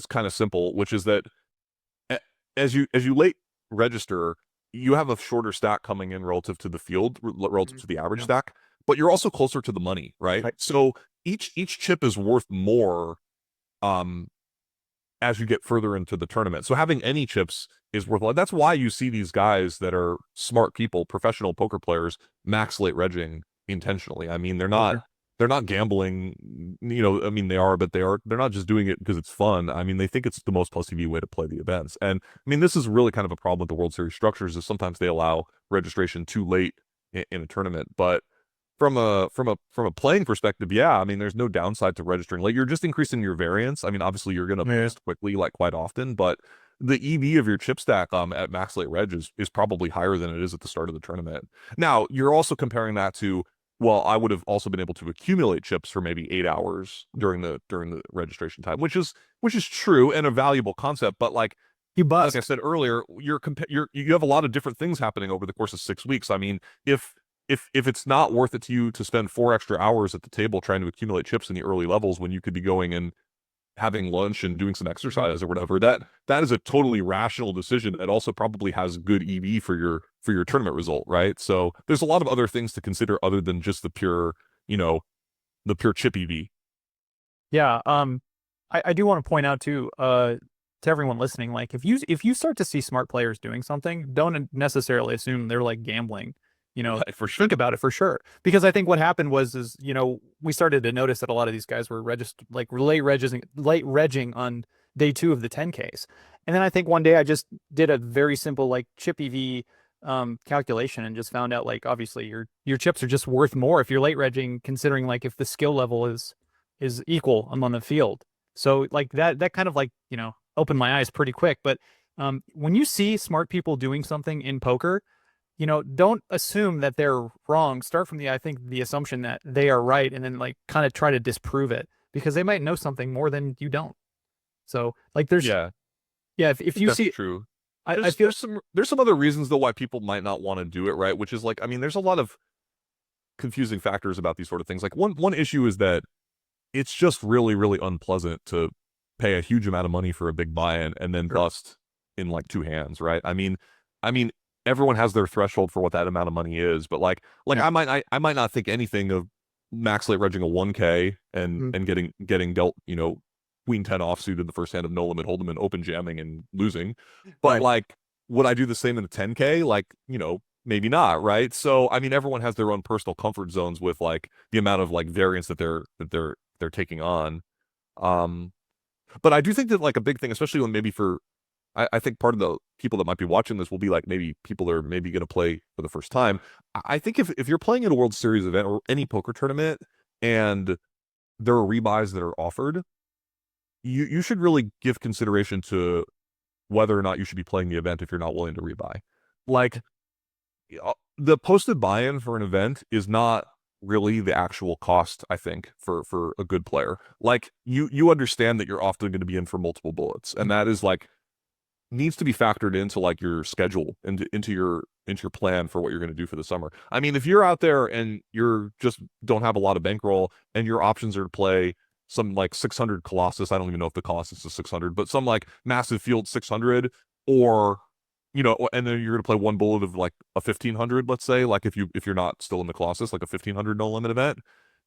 kind of simple, which is that a- as you late register, you have a shorter stack coming in relative to the field, relative Mhm. to the average Yeah. stack, but you're also closer to the money, right? Right. So each chip is worth more um as you get further into the tournament. So having any chips is worth a lot. That's why you see these guys that are smart people, professional poker players, max late regging intentionally. I mean, they're For not sure. they're not gambling, I mean, they are, but they're not just doing it because it's fun. I mean, they think it's the most plus EV way to play the events. And I mean, this is really kind of a problem with the World Series structures is sometimes they allow registration too late in a tournament. But from a playing perspective, yeah, I mean, there's no downside to registering. Like you're just increasing your variance. I mean, obviously you're gonna Yeah. boost quickly, like quite often, but the EV of your chip stack at max late reg is probably higher than it is at the start of the tournament. Now, you're also comparing that to, well, I would have also been able to accumulate chips for maybe 8 hours during the registration time, which is true and a valuable concept, but You like I bust. said earlier, you have a lot of different things happening over the course of 6 weeks. I mean, if it's not worth it to you to spend 4 extra hours at the table trying to accumulate chips in the early levels when you could be going and having lunch and doing some Mhm. exercise or whatever, that is a totally rational decision that also probably has good EV for your tournament result, right? So there's a lot of other things to consider other than just you know, the pure chip EV. Yeah. I do want to point out too, to everyone listening, like if you start to see smart players doing something, don't necessarily assume they're like gambling. Right, for sure. Think about it for sure. Because I think what happened was is, we started to notice that a lot of these guys were late regging on day two of the 10Ks. And then I think one day I just did a very simple like chip EV calculation and just found out like obviously your chips are just worth more if you're late regging, considering like if the skill level is equal among the field. So like that kind of like, opened my eyes pretty quick. But when you see smart people doing something in poker, don't assume that they're wrong. Start from I think the assumption that they are right and then like kind of try to disprove it because they might know something more than you don't. So like Yeah, I yeah, if think you that's see, true. I There's feel, there's some there's some other reasons though why people might not want to do it, right? Which is like, I mean, there's a lot of confusing factors about these sort of things. Like one issue is that it's just really, really unpleasant to pay a huge amount of money for a big buy-in and then sure. bust in like two hands, right? I mean, everyone has their threshold for what that amount of money is, but like Yeah. I might not think anything of max late regging a 1K and Mm. and getting dealt, queen 10 offsuit in the first hand of no limit hold'em and open jamming and losing. But Right. like, would I do the same in the 10K? Like, maybe not, right? So I mean, everyone has their own personal comfort zones with like the amount of like variance that they're taking on. Um, but I do think that like a big thing, especially when maybe for I think part of the people that might be watching this will be like maybe people that are maybe going to play for the first time. I think if you're playing at a World Series event or any poker tournament and there are rebuys that are offered, you should really give consideration to whether or not you should be playing the event if you're not willing to rebuy. Like the posted buy-in for an event is not really the actual cost, I think, for a good player. Like you understand that you're often going to be in for multiple bullets, and that is like needs to be factored into like your schedule and into your plan for what you're going to do for the summer. I mean, if you're out there and you're just don't have a lot of bankroll and your options are to play some like 600 Colossus, I don't even know if the Colossus is 600, but some like massive field 600, or and then you're going to play one bullet of like a 1500, let's say, like if you're not still in the Colossus, like a 1500 no limit event,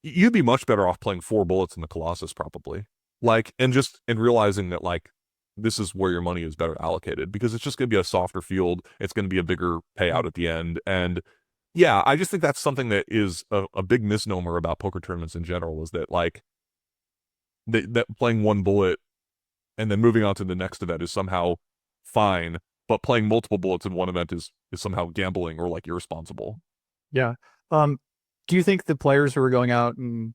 you'd be much better off playing 4 bullets in the Colossus probably. Like and realizing that like this is where your money is better allocated, because it's just going to be a softer field. It's going to be a bigger payout at the end. And yeah, I just think that's something that is a big misnomer about poker tournaments in general, is that like that playing one bullet and then moving on to the next event is somehow fine, but playing multiple bullets in one event is somehow gambling or like irresponsible. Yeah. Do you think the players who are going out and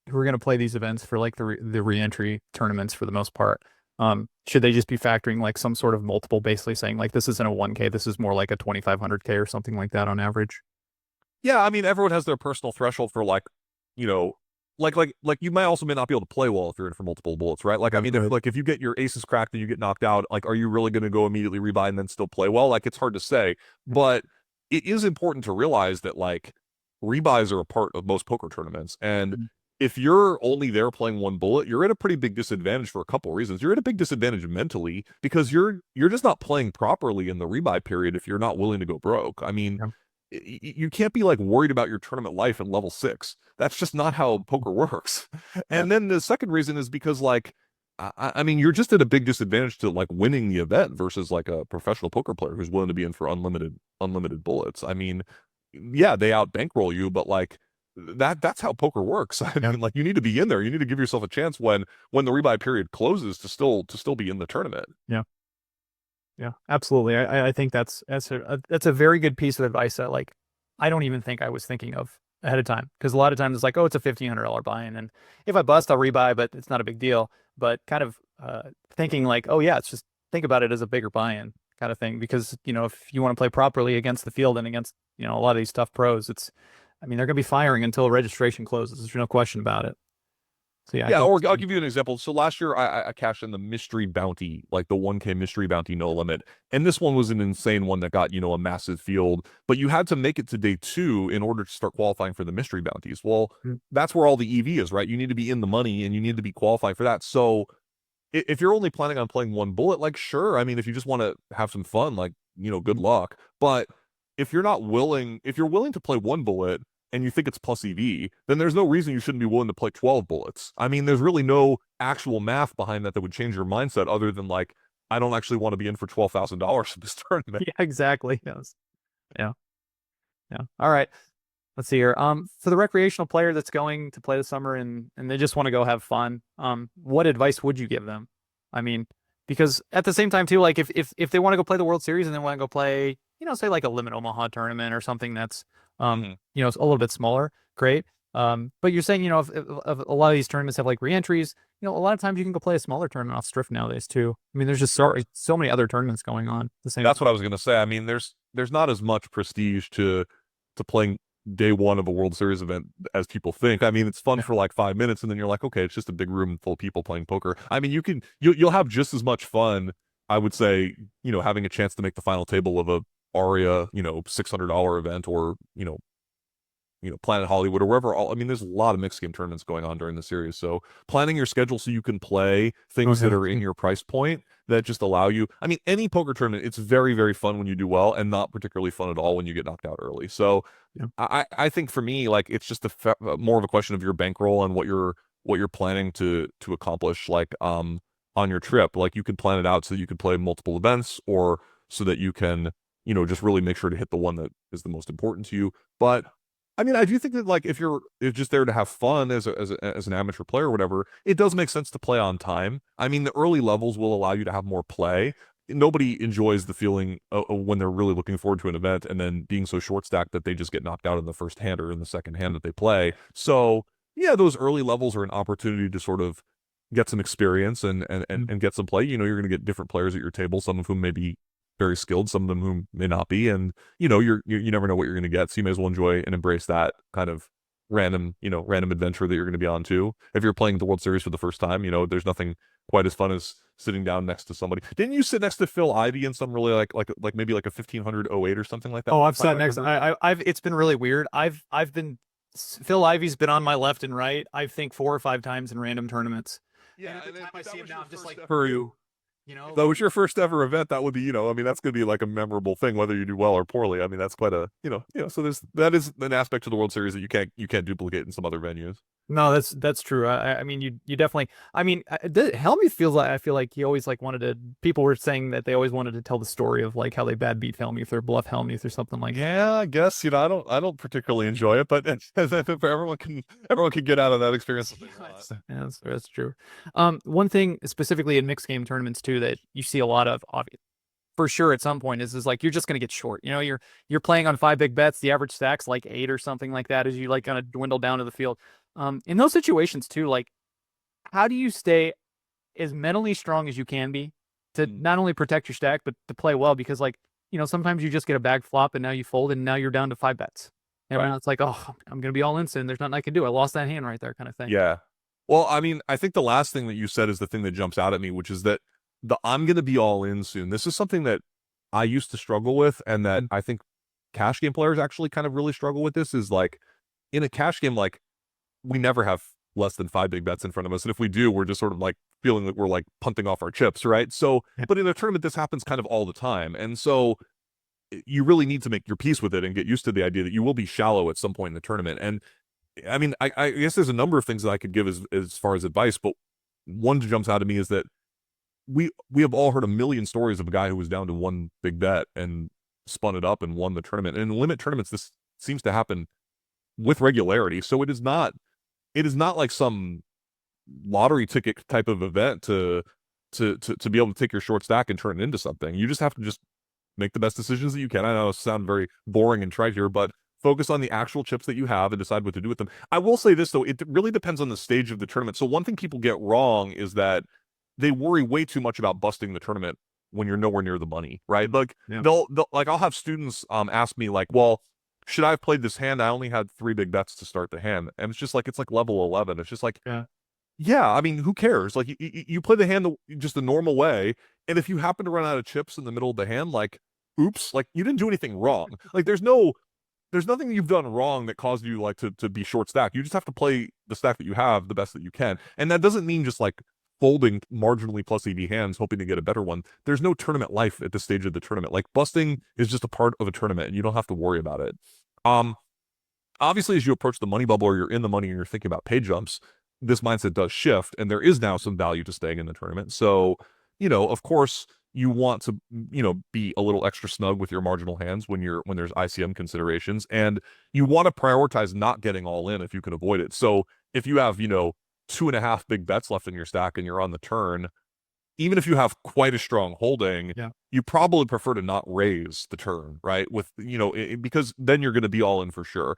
who are going to play these events for like the reentry tournaments for the most part, should they just be factoring like some sort of multiple, basically saying like this isn't a 1K, this is more like a 2500K or something like that on average? Yeah, I mean, everyone has their personal threshold for like, you know, like you might also may not be able to play well if you're in for multiple bullets, right? Like, I mean, if you get your aces cracked and you get knocked out, like, are you really going to go immediately rebuy and then still play well? Like, it's hard to say, but it is important to realize that like rebuys are a part of most poker tournaments, and if you're only there playing one bullet, you're at a pretty big disadvantage for a couple reasons. You're at a big disadvantage mentally because you're just not playing properly in the rebuy period if you're not willing to go broke. I mean, Yeah. you can't be like worried about your tournament life in level 6. That's just not how poker works. And then the second reason is because like I mean, you're just at a big disadvantage to like winning the event versus like a professional poker player who's willing to be in for unlimited bullets. I mean, yeah, they out bankroll you, but like that's how poker works. I mean, like you need to be in there. You need to give yourself a chance when the rebuy period closes to still be in the tournament. Yeah. Yeah, absolutely. I think that's a very good piece of advice that like I don't even think I was thinking of ahead of time, because a lot of times it's like, oh, it's a $1,500 buy-in, and if I bust, I'll rebuy, but it's not a big deal. But kind of thinking like, oh yeah, it's just think about it as a bigger buy-in kind of thing, because if you want to play properly against the field and against a lot of these tough pros, I mean they're gonna be firing until registration closes. There's no question about it. So yeah, I Yeah, think or I'll give you an example. So last year I cashed in the mystery bounty, like the 1K mystery bounty no limit. And this one was an insane one that got, a massive field, but you had to make it to day 2 in order to start qualifying for the mystery bounties. Well, that's where all the EV is, right? You need to be in the money and you need to be qualifying for that. So if you're only planning on playing one bullet, like sure, I mean, if you just want to have some fun, like, good luck. But if you're willing to play one bullet and you think it's plus EV, then there's no reason you shouldn't be willing to play 12 bullets. I mean, there's really no actual math behind that would change your mindset other than like, I don't actually want to be in for $12,000 in this tournament. yeah, exactly. Yes. Yeah. Yeah. All right. Let's see here. For the recreational player that's going to play the summer and they just want to go have fun, what advice would you give them? I mean, because at the same time too, like if they want to go play the World Series and they want to go play, say like a Limit Omaha tournament or something that's it's a little bit smaller, great. But you're saying, if a lot of these tournaments have like reentries, a lot of times you can go play a smaller tournament off Strift nowadays too. I mean, there's just so many other tournaments going on at the same That's time. what I was gonna say. I mean, there's not as much prestige to playing day 1 of a World Series event as people think. I mean, it's fun for like 5 minutes, and then you're like, okay, it's just a big room full of people playing poker. I mean, you'll have just as much fun, I would say, having a chance to make the final table of a Aria, $600 event, or Planet Hollywood or wherever. I mean, there's a lot of mixed game tournaments going on during the series. So planning your schedule so you can play things that are in your price point that just allow you. I mean, any poker tournament, it's very, very fun when you do well, and not particularly fun at all when you get knocked out early. So Yeah. I think for me, like it's just more of a question of your bankroll and what you're planning to accomplish, like on your trip. Like you can plan it out so you can play multiple events, or so that you can just really make sure to hit the one that is the most important to you. But I mean, I do think that like if you're just there to have fun as an amateur player or whatever, it does make sense to play on time. I mean, the early levels will allow you to have more play, nobody enjoys the feeling when they're really looking forward to an event and then being so short stacked that they just get knocked out in the first hand or in the second hand that they play. So yeah, those early levels are an opportunity to sort of get some experience and get some play. You know, you're going to get different players at your table, some of whom may be very skilled, some of them who may not be, and you know, you never know what you're going to get. So you may as well enjoy and embrace that kind of random adventure that you're going to be on too. If you're playing the World Series for the first time, you know, there's nothing quite as fun as sitting down next to somebody. Didn't you sit next to Phil Ivey in some really like maybe like a 1508 or something like that? Oh, I've sat next. I've. It's been really weird. I've been. Phil Ivey's been on my left and right, I think 4 or 5 times in random tournaments. Yeah, and every time I see him now, I'm just like, for you. you know, That was your first ever event. That would be, you know, I mean, that's going to be like a memorable thing, whether you do well or poorly. I mean, that's quite a, so that is an aspect to the World Series that you can't duplicate in some other venues. No, that's true. I mean, you definitely. I mean, Helmuth feels like, I feel like he always like wanted to. People were saying that they always wanted to tell the story of like how they bad beat Helmuth or bluff Helmuth or something like that. Yeah, I guess, you know, I don't particularly enjoy it, but everyone can get out of that experience. Yeah, that's true. One thing specifically in mixed game tournaments too that you see a lot of, for sure at some point is like you're just gonna get short. You know, you're playing on 5 big bets. The average stack's like 8 or something like that as you like kind of dwindle down to the field. In those situations too, like how do you stay as mentally strong as you can be to not only protect your stack but to play well? Because like, you know, sometimes you just get a bag flop and now you fold and now you're down to 5 bets. And now it's like, oh, I'm gonna be all in soon. There's nothing I can do. I lost that hand right there, kind of thing. Yeah. Well, I mean, I think the last thing that you said is the thing that jumps out at me, which is that the I'm going to be all in soon. This is something that I used to struggle with, and that I think cash game players actually kind of really struggle with. This is like in a cash game, like we never have less than 5 big bets in front of us. And if we do, we're just sort of like feeling like we're like punting off our chips, right? So, but in a tournament, this happens kind of all the time. And so you really need to make your peace with it and get used to the idea that you will be shallow at some point in the tournament. And I mean, I guess there's a number of things that I could give as far as advice, but one that jumps out at me is that we have all heard a million stories of a guy who was down to 1 big bet and spun it up and won the tournament. And in limit tournaments, this seems to happen with regularity. So it is not like some lottery ticket type of event to be able to take your short stack and turn it into something. You just have to just make the best decisions that you can. I know it sounds very boring and trite here, but focus on the actual chips that you have and decide what to do with them. I will say this though, it really depends on the stage of the tournament. So one thing people get wrong is that they worry way too much about busting the tournament when you're nowhere near the money, right? Like they'll like, I'll have students ask me like, well, should I have played this hand? I only had 3 big bets to start the hand. And it's just like, it's like level 11. It's just like, yeah, I mean, who cares? Like you play the hand just the normal way. And if you happen to run out of chips in the middle of the hand, like, oops, like you didn't do anything wrong. Like there's nothing you've done wrong that caused you like to be short stack. You just have to play the stack that you have the best that you can. And that doesn't mean just like folding marginally plus EV hands, hoping to get a better one. There's no tournament life at this stage of the tournament. Like busting is just a part of a tournament and you don't have to worry about it. Obviously, as you approach the money bubble or you're in the money and you're thinking about pay jumps, this mindset does shift and there is now some value to staying in the tournament. So, you know, of course, you want to, you know, be a little extra snug with your marginal hands when there's ICM considerations, and you want to prioritize not getting all in if you can avoid it. So if you have, you know, 2.5 big bets left in your stack and you're on the turn, even if you have quite a strong holding, you probably prefer to not raise the turn, right? With, you know, because then you're going to be all in for sure.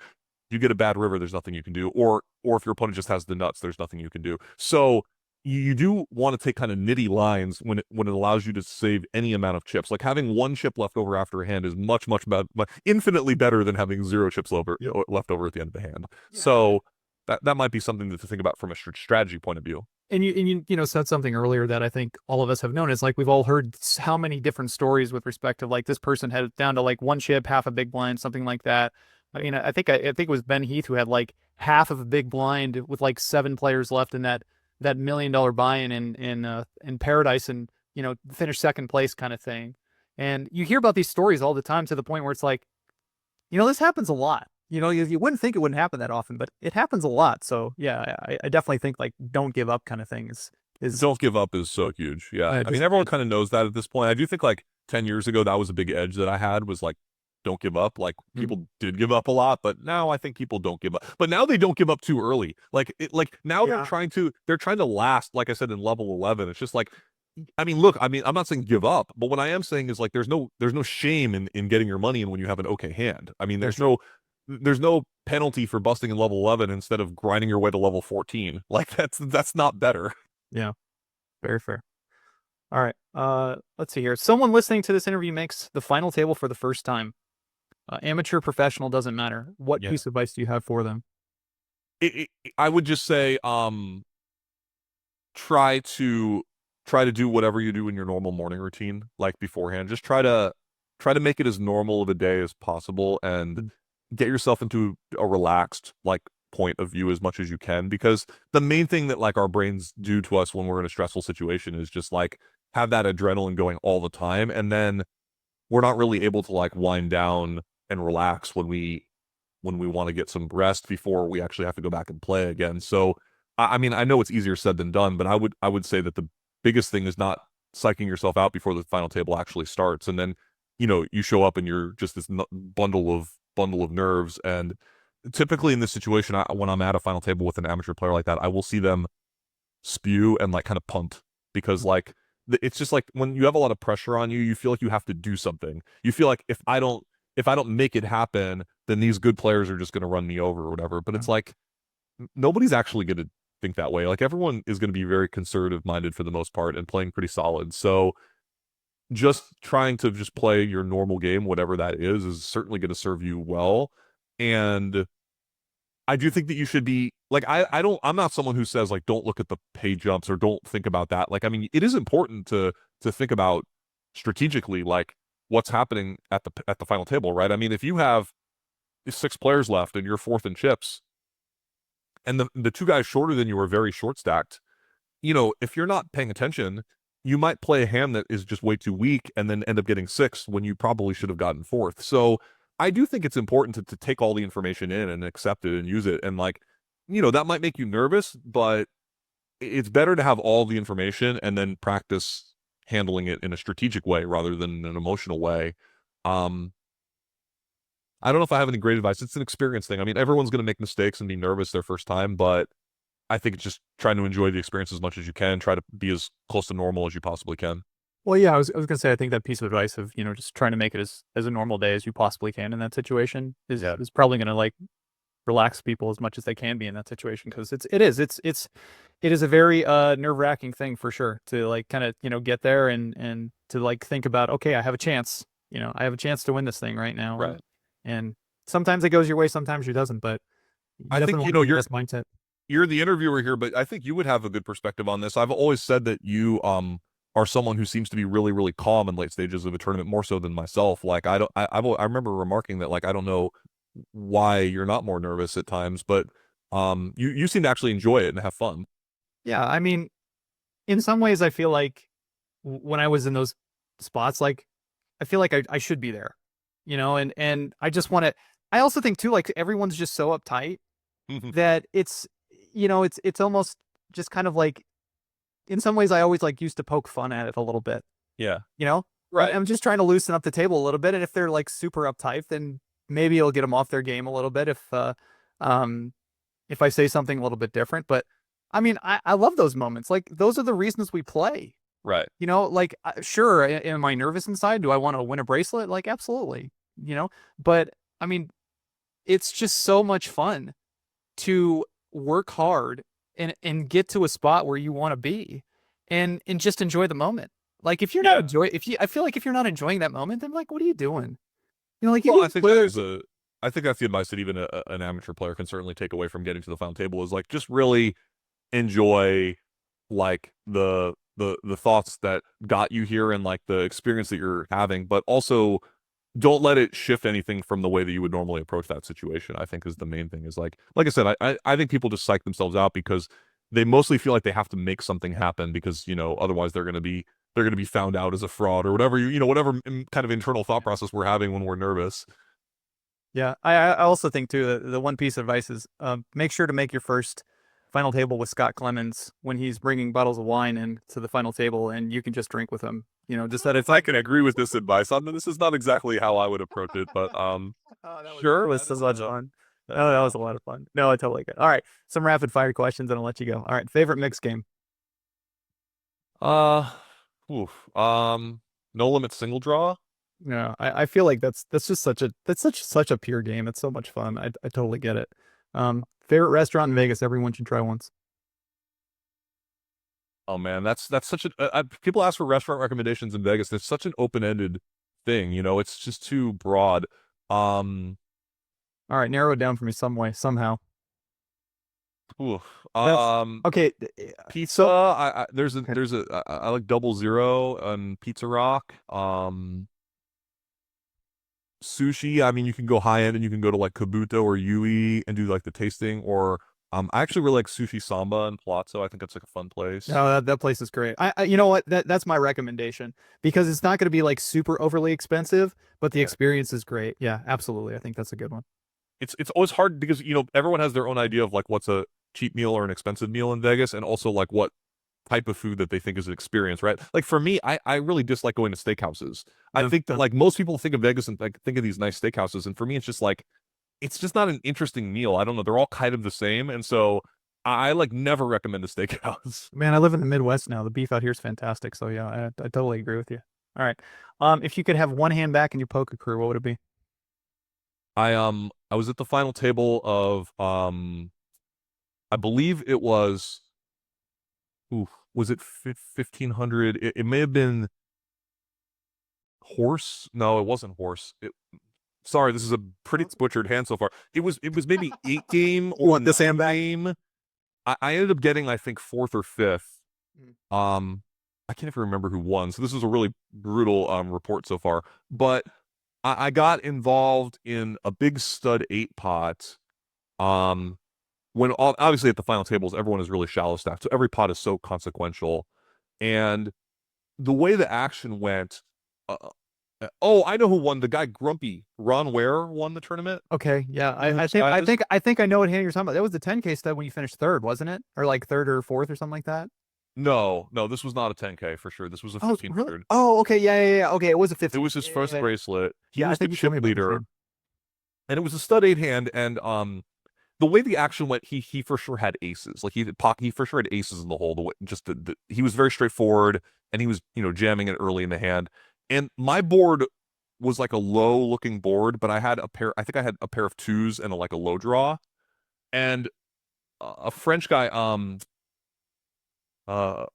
You get a bad river, there's nothing you can do. Or if your opponent just has the nuts, there's nothing you can do. So you do want to take kind of nitty lines when it allows you to save any amount of chips. Like having 1 chip left over after a hand is much infinitely better than having 0 chips left over at the end of the hand. So that might be something to think about from a strategy point of view. And you know said something earlier that I think all of us have known is like we've all heard how many different stories with respect to like this person had down to like 1 chip, half a big blind, something like that. I mean, I think it was Ben Heath who had like half of a big blind with like 7 players left in that $1 million buy-in in Paradise, and you know, finish second place kind of thing. And you hear about these stories all the time to the point where it's like, you know, this happens a lot. You know, you wouldn't think it wouldn't happen that often, but it happens a lot. So yeah, I definitely think like don't give up kind of thing is don't give up is so huge. Yeah, I mean, everyone kind of knows that at this point. I do think like 10 years ago, that was a big edge that I had, was like, don't give up. Like people did give up a lot, but now I think people don't give up. But now they don't give up too early. Like now they're trying to last. Like I said, in level 11, it's just like, I mean, look, I mean, I'm not saying give up, but what I am saying is like there's no shame in getting your money in when you have an okay hand. I mean, That's there's no penalty for busting in level 11 instead of grinding your way to level 14. Like that's not better. yeah, very fair. All right. Let's see here. Someone listening to this interview makes the final table for the first time. Amateur, professional, doesn't matter. What Yeah. piece of advice do you have for them? I would just say try to try to do whatever you do in your normal morning routine like beforehand. Just try to make it as normal of a day as possible and get yourself into a relaxed like point of view as much as you can, because the main thing that like our brains do to us when we're in a stressful situation is just like have that adrenaline going all the time, and then we're not really able to like wind down and relax when we want to get some rest before we actually have to go back and play again. So I mean, I know it's easier said than done, but I would say that the biggest thing is not psyching yourself out before the final table actually starts, and then you show up and you're just this bundle of nerves. And typically in this situation, when I'm at a final table with an amateur player like that, I will see them spew and like kind of punt, because like it's just like when you have a lot of pressure on you, you feel like you have to do something. You feel like if I don't make it happen, then these good players are just going to run me over or whatever. But it's like nobody's actually going to think that way. Like everyone is going to be very conservative minded for the most part and playing pretty solid. So just trying to just play your normal game, whatever that is certainly going to serve you well. And I do think that you should be like, I'm not someone who says like don't look at the pay jumps or don't think about that. Like, I mean, it is important to think about strategically like what's happening at the final table, right? I mean, if you have 6 players left and you're fourth in chips, and the two guys shorter than you are very short stacked, if you're not paying attention, you might play a hand that is just way too weak and then end up getting 6 when you probably should have gotten fourth. So I do think it's important to take all the information in and accept it and use it. And like, that might make you nervous, but it's better to have all the information and then practice handling it in a strategic way rather than an emotional way. Um, I don't know if I have any great advice. It's an experience thing. I mean, everyone's going to make mistakes and be nervous their first time, but I think it's just trying to enjoy the experience as much as you can. Try to be as close to normal as you possibly can. Well, yeah, I was gonna say I think that piece of advice of just trying to make it as a normal day as you possibly can in that situation Yeah. is probably gonna like relax people as much as they can be in that situation, because it is a very nerve-wracking thing for sure to like kind of get there and to like think about, okay, I have a chance, I have a chance to win this thing right now, Right. and sometimes it goes your way, sometimes it doesn't, but you I think definitely want to keep this mindset. you're the interviewer here, but I think you would have a good perspective on this. I've always said that you are someone who seems to be really, really calm in late stages of a tournament, more so than myself. Like I don't I remember remarking that like I don't know why you're not more nervous at times, but you seem to actually enjoy it and have fun. Yeah, I mean, in some ways, I feel like when I was in those spots, like I feel like I should be there, and I just want to. I also think too, like everyone's just so uptight that it's almost just kind of like in some ways I always like used to poke fun at it a little bit, Yeah. you know. Right. I'm just trying to loosen up the table a little bit, and if they're like super uptight, then maybe it'll get them off their game a little bit um if I say something a little bit different. But I mean, I love those moments. Like those are the reasons we play. Right. Like sure, am I nervous inside? Do I want to win a bracelet? Like absolutely, But I mean, it's just so much fun to work hard and get to a spot where you want to be, and just enjoy the moment. Like if you're not Yeah. I feel like if you're not enjoying that moment, then like what are you doing? Like you Well, can clearly. I think that's the advice that even an amateur player can certainly take away from getting to the final table is like just really enjoy like the thoughts that got you here and like the experience that you're having, but also don't let it shift anything from the way that you would normally approach that situation. I think is the main thing is like I said, I think people just psych themselves out because they mostly feel like they have to make something happen because otherwise they're gonna be found out as a fraud or whatever whatever kind of internal thought process we're having when we're nervous. Yeah, I also think too that the one piece of advice is make sure to make your first final table with Scott Clemens when he's bringing bottles of wine in to the final table, and you can just drink with him. Just that it's I like can agree with this advice. This is not exactly how I would approach it, but sure, it was so much fun. Oh, that was a lot of fun. No, I totally get it. All right, some rapid fire questions, and I'll let you go. All right, favorite mixed game. uh Oof. No limit single draw. Yeah, I feel like that's just such a pure game. It's so much fun. I totally get it. Favorite restaurant in Vegas, everyone should try once. Oh man, that's such a people ask for restaurant recommendations in Vegas. It's such an open-ended thing, you know. It's just too broad. Um, All right, narrow it down for me some way, somehow. oof. That's okay. Pizza. So okay. I like Double Zero and Pizza Rock. Sushi. I mean, you can go high end and you can go to like Kabuto or Yui and do like the tasting. Or I actually really like Sushi Samba and Palazzo. I think that's like a fun place. No, that place is great. You know what? That's my recommendation because it's not going to be like super overly expensive, but the Yeah. experience is great. Yeah, absolutely. I think that's a good one. It's always hard because you know everyone has their own idea of like what's a cheap meal or an expensive meal in Vegas, and also like what type of food that they think is an experience, right? Like for me, I really dislike going to steakhouses. I Yeah, think that like most people think of Vegas and like think of these nice steakhouses, and for me, it's just like it's just not an interesting meal. I don't know. They're all kind of the same, and so I like never recommend a steakhouse. man, I live in the Midwest now. The beef out here is fantastic. So yeah, I totally agree with you. All right. If you could have one hand back in your poker career, what would it be? I was at the final table of I believe it was ooh, was it 1500? It may have been horse. No, it wasn't horse. Sorry, this is a pretty butchered hand so far. It was maybe 8 game You or want this hand back? game. I ended up getting I think fourth or fifth. Mm. I can't even remember who won. So this was a really brutal report so far. But I got involved in a big stud eight pot. When obviously at the final tables everyone is really shallow stacked, so every pot is so consequential. And the way the action went, uh, oh, I know who won. The guy Grumpy Ron Ware won the tournament. Okay, yeah, You know who I this think guy I is? think I think I know what hand you're talking about. That was the 10K stud when you finished third, wasn't it? Or like third or fourth or something like that. No, no, this was not a 10K for sure. This was a Oh, really? 1500. Oh, okay, yeah. Okay, it was a It 15. was his Yeah, first bracelet. He yeah, I was the think you told chip me about this leader, hand. and it was a stud eight hand. And the way the action went, he for sure had aces. Like he for sure had aces in the hole. He was very straightforward, and he was jamming it early in the hand. And my board was like a low looking board, but I had a pair. I think I had a pair of twos and like a low draw. And a French guy, uh,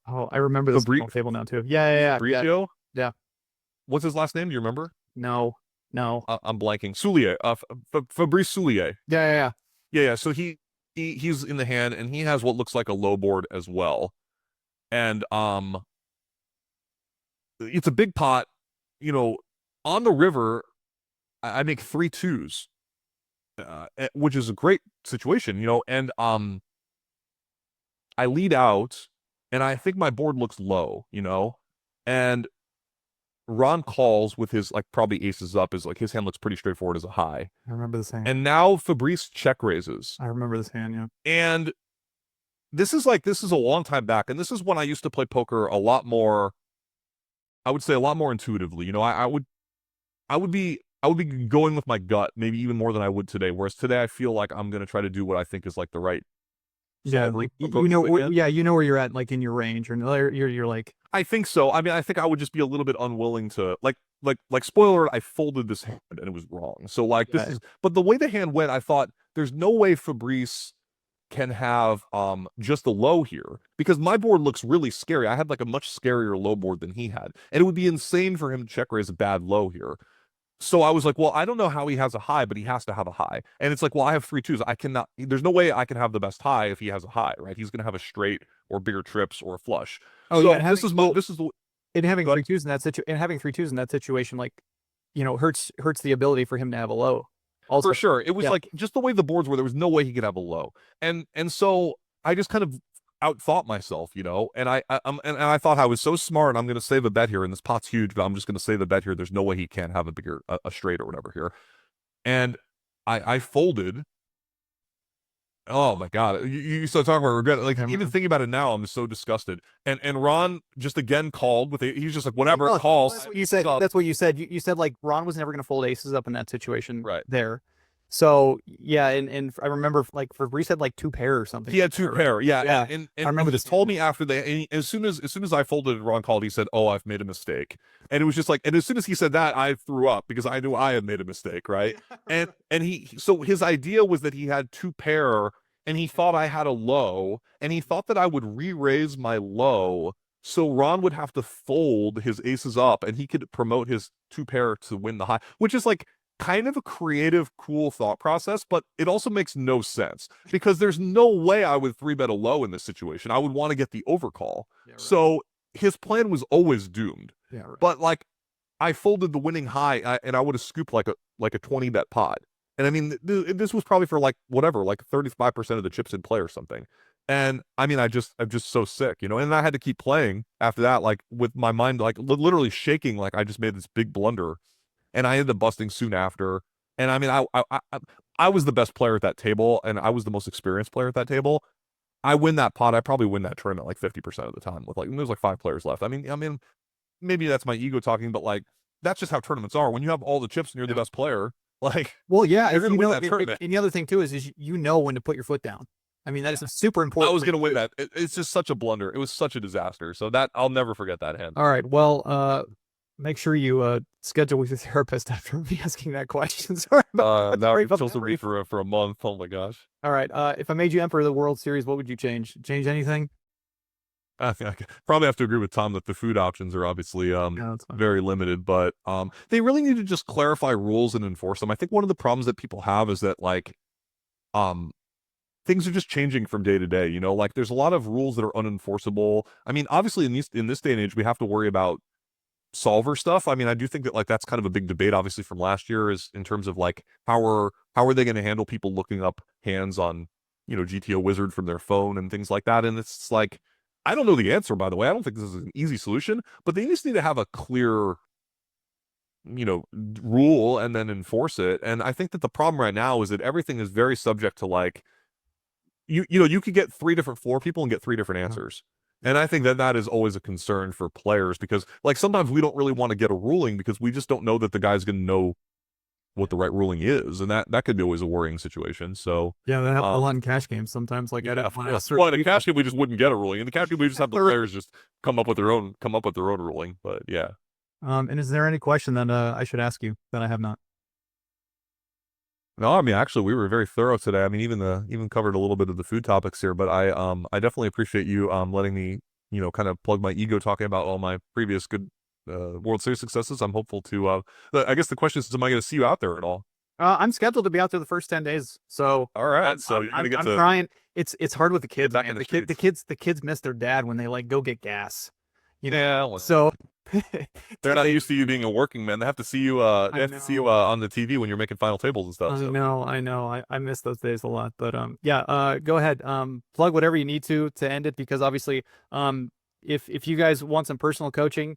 Oh, I remember this Fabri- table now too. Yeah. Fabrizio. Yeah. What's his last name? Do you remember? No, no. I'm blanking. Soulier. Fabrice Soulier. Yeah. Yeah. So he's in the hand, and he has what looks like a low board as well. And it's a big pot. You know, on the river, I make three twos, which is a great situation. And I lead out, and I think my board looks low. And Ron calls with his like probably aces up, is like his hand looks pretty straightforward as a high. I remember this hand. And now Fabrice check raises. I remember this hand, yeah. And this is a long time back, and this is when I used to play poker a lot more, I would say a lot more intuitively. I would be going with my gut, maybe even more than I would today. Whereas today I feel like I'm gonna try to do what I think is like the right Yeah, solid like approach to it. you know where you're at, like in your range, or you're like, I think so. I mean, I think I would just be a little bit unwilling to like spoiler, I folded this hand and it was wrong. So like this yeah, is but the way the hand went, I thought there's no way Fabrice can have just a low here because my board looks really scary. I had like a much scarier low board than he had. And it would be insane for him to check raise a bad low here. So I was like, well, I don't know how he has a high, but he has to have a high. And it's like, well, I have three twos. I cannot, there's no way I can have the best high if he has a high, right? He's going to have a straight or bigger trips or a flush. oh So yeah, and having this is the, and having but three twos in that situation, like, hurts the ability for him to have a low. for Also, sure. It was yeah, like just the way the boards were, there was no way he could have a low. And so I just kind of outthought myself, and I thought I was so smart. I'm going to save a bet here, and this pot's huge, but I'm just going to save the bet here. There's no way he can't have a straight or whatever here. And I folded. Oh my God. You start talking about regret. Like, even thinking about it now, I'm so disgusted. And Ron just again called with it. He's just like, whatever, no, calls. that's what you said. That's what you said. You said like Ron was never going to fold aces up in that situation Right. there. So yeah, and I remember like for Reese had like 2 pair or something. He had 2 pair, yeah. Yeah, I And remember he this. told me after as soon as I folded Ron called, he said, "Oh, I've made a mistake." And it was just like, and as soon as he said that, I threw up because I knew I had made a mistake, right? And so his idea was that he had 2 pair, and he thought I had a low, and he thought that I would re-raise my low, so Ron would have to fold his aces up, and he could promote his 2 pair to win the high, which is like kind of a creative, cool thought process, but it also makes no sense because there's no way I would 3-bet a low in this situation. I would want to get the overcall. Yeah, right. So his plan was always doomed. Yeah, right. But like I folded the winning high, and I would have scooped like a 20-bet pot. And I mean, this was probably for like whatever, like 35% of the chips in play or something. And I mean, I'm just so sick, you know. And I had to keep playing after that, like with my mind like literally shaking, like I just made this big blunder, and I ended up busting soon after. And I mean, I was the best player at that table, and I was the most experienced player at that table. I win that pot. I probably win that tournament like 50% of the time with like there's like 5 players left. I mean, maybe that's my ego talking, but like that's just how tournaments are. When you have all the chips and you're the best player, like Well, yeah, you're if gonna you win know, that tournament. and the other thing too is you know when to put your foot down. I mean, that is a super important. I was gonna win that. It's just such a blunder. It was such a disaster. So that I'll never forget that hand. All right, well, make sure you schedule with your therapist after me asking that question. Sorry about Now sorry it's about supposed to that. be for a month. Oh my gosh. All right, if I made you emperor of the World Series, what would you change? Change anything? I think I probably have to agree with Tom that the food options are obviously No, that's fine. very limited, but they really need to just clarify rules and enforce them. I think one of the problems that people have is that like um things are just changing from day to day, you know, like there's a lot of rules that are unenforceable. I mean, obviously in this day and age we have to worry about solver stuff. I mean, I do think that like that's kind of a big debate obviously from last year is in terms of like how are they going to handle people looking up hands on, you know, GTO Wizard from their phone and things like that. And it's like I don't know the answer, by the way. I don't think this is an easy solution, but they just need to have a clear, you know, rule and then enforce it. And I think that the problem right now is that everything is very subject to like you know, you could get 3 different floor people and get 3 different answers. And I think that that is always a concern for players because like sometimes we don't really want to get a ruling because we just don't know that the guy's going to know what the right ruling is, and that could be always a worrying situation. So Yeah, that happens a lot in cash games sometimes. Like yeah, well, in a cash game we just wouldn't get a ruling. In the cash game we just have the players just come up with their own ruling. But yeah. And is there any question that I should ask you that I have not? No, I mean actually we were very thorough today. I mean even covered a little bit of the food topics here, but I definitely appreciate you letting me, you know, kind of plug my ego talking about all my previous good World Series successes. I'm hopeful to I guess the question is am I going to see you out there at all? I'm scheduled to be out there the first 10 days, so All right. So you're going to get I'm to trying. It's hard with the kids. back Man. in The the kids the kids miss their dad when they like go get gas. You know, yeah, well, so they're not used to you being a working man. They have to see you they have to see you on the TV when you're making final tables and stuff. I So know, I miss those days a lot. But yeah, go ahead. Plug whatever you need to end it because obviously, if you guys want some personal coaching,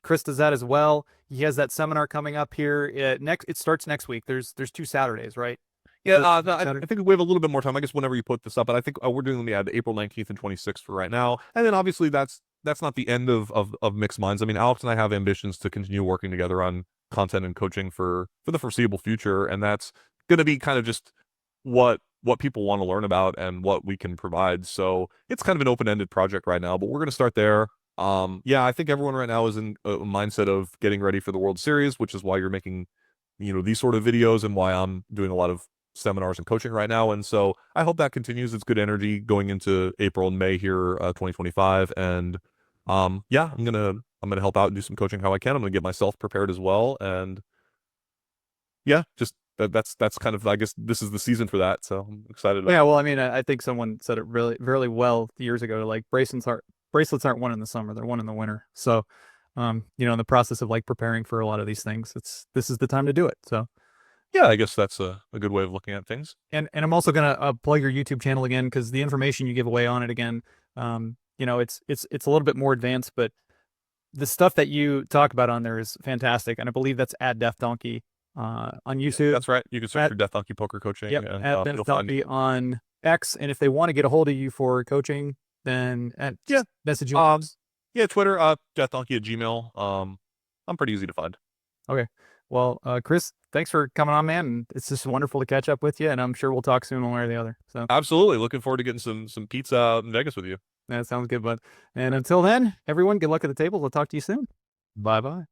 Chris does that as well. He has that seminar coming up here. It starts next week. There's 2 Saturdays, right? yeah, no, I think we have a little bit more time. I guess whenever you put this up, but I think we're doing the April 19th and 26th for right now. And then obviously that's not the end of Mixed Minds. I mean, Alex and I have ambitions to continue working together on content and coaching for the foreseeable future, and that's going to be kind of just what people want to learn about and what we can provide. So it's kind of an open-ended project right now, but we're going to start there. Yeah, I think everyone right now is in a mindset of getting ready for the World Series, which is why you're making, you know, these sort of videos and why I'm doing a lot of seminars and coaching right now. And so I hope that continues. It's good energy going into April and May here, 2025. And yeah, I'm gonna help out and do some coaching how I can. I'm gonna get myself prepared as well. And yeah, just that's kind of I guess this is the season for that. So I'm excited. Yeah, well, I mean, I think someone said it really well years ago. Like bracelets aren't won in the summer; they're won in the winter. So, you know, in the process of like preparing for a lot of these things, this is the time to do it. So, Yeah, I guess that's a good way of looking at things. and I'm also gonna plug your YouTube channel again because the information you give away on it again, you know, it's a little bit more advanced, but the stuff that you talk about on there is fantastic, and I believe that's at DeathDonkey on YouTube. That's right. You can search for DeathDonkey Poker Coaching. Yep, And, at you'll find DeathDonkey on X, and if they want to get a hold of you for coaching, then yeah, message you. yeah, Twitter, DeathDonkey at Gmail. I'm pretty easy to find. Okay. Well, Chris, thanks for coming on, man. And it's just wonderful to catch up with you, and I'm sure we'll talk soon one way or the other. So Absolutely. Looking forward to getting some pizza out in Vegas with you. that sounds good, bud. And until then, everyone, good luck at the table. We'll talk to you soon. Bye bye.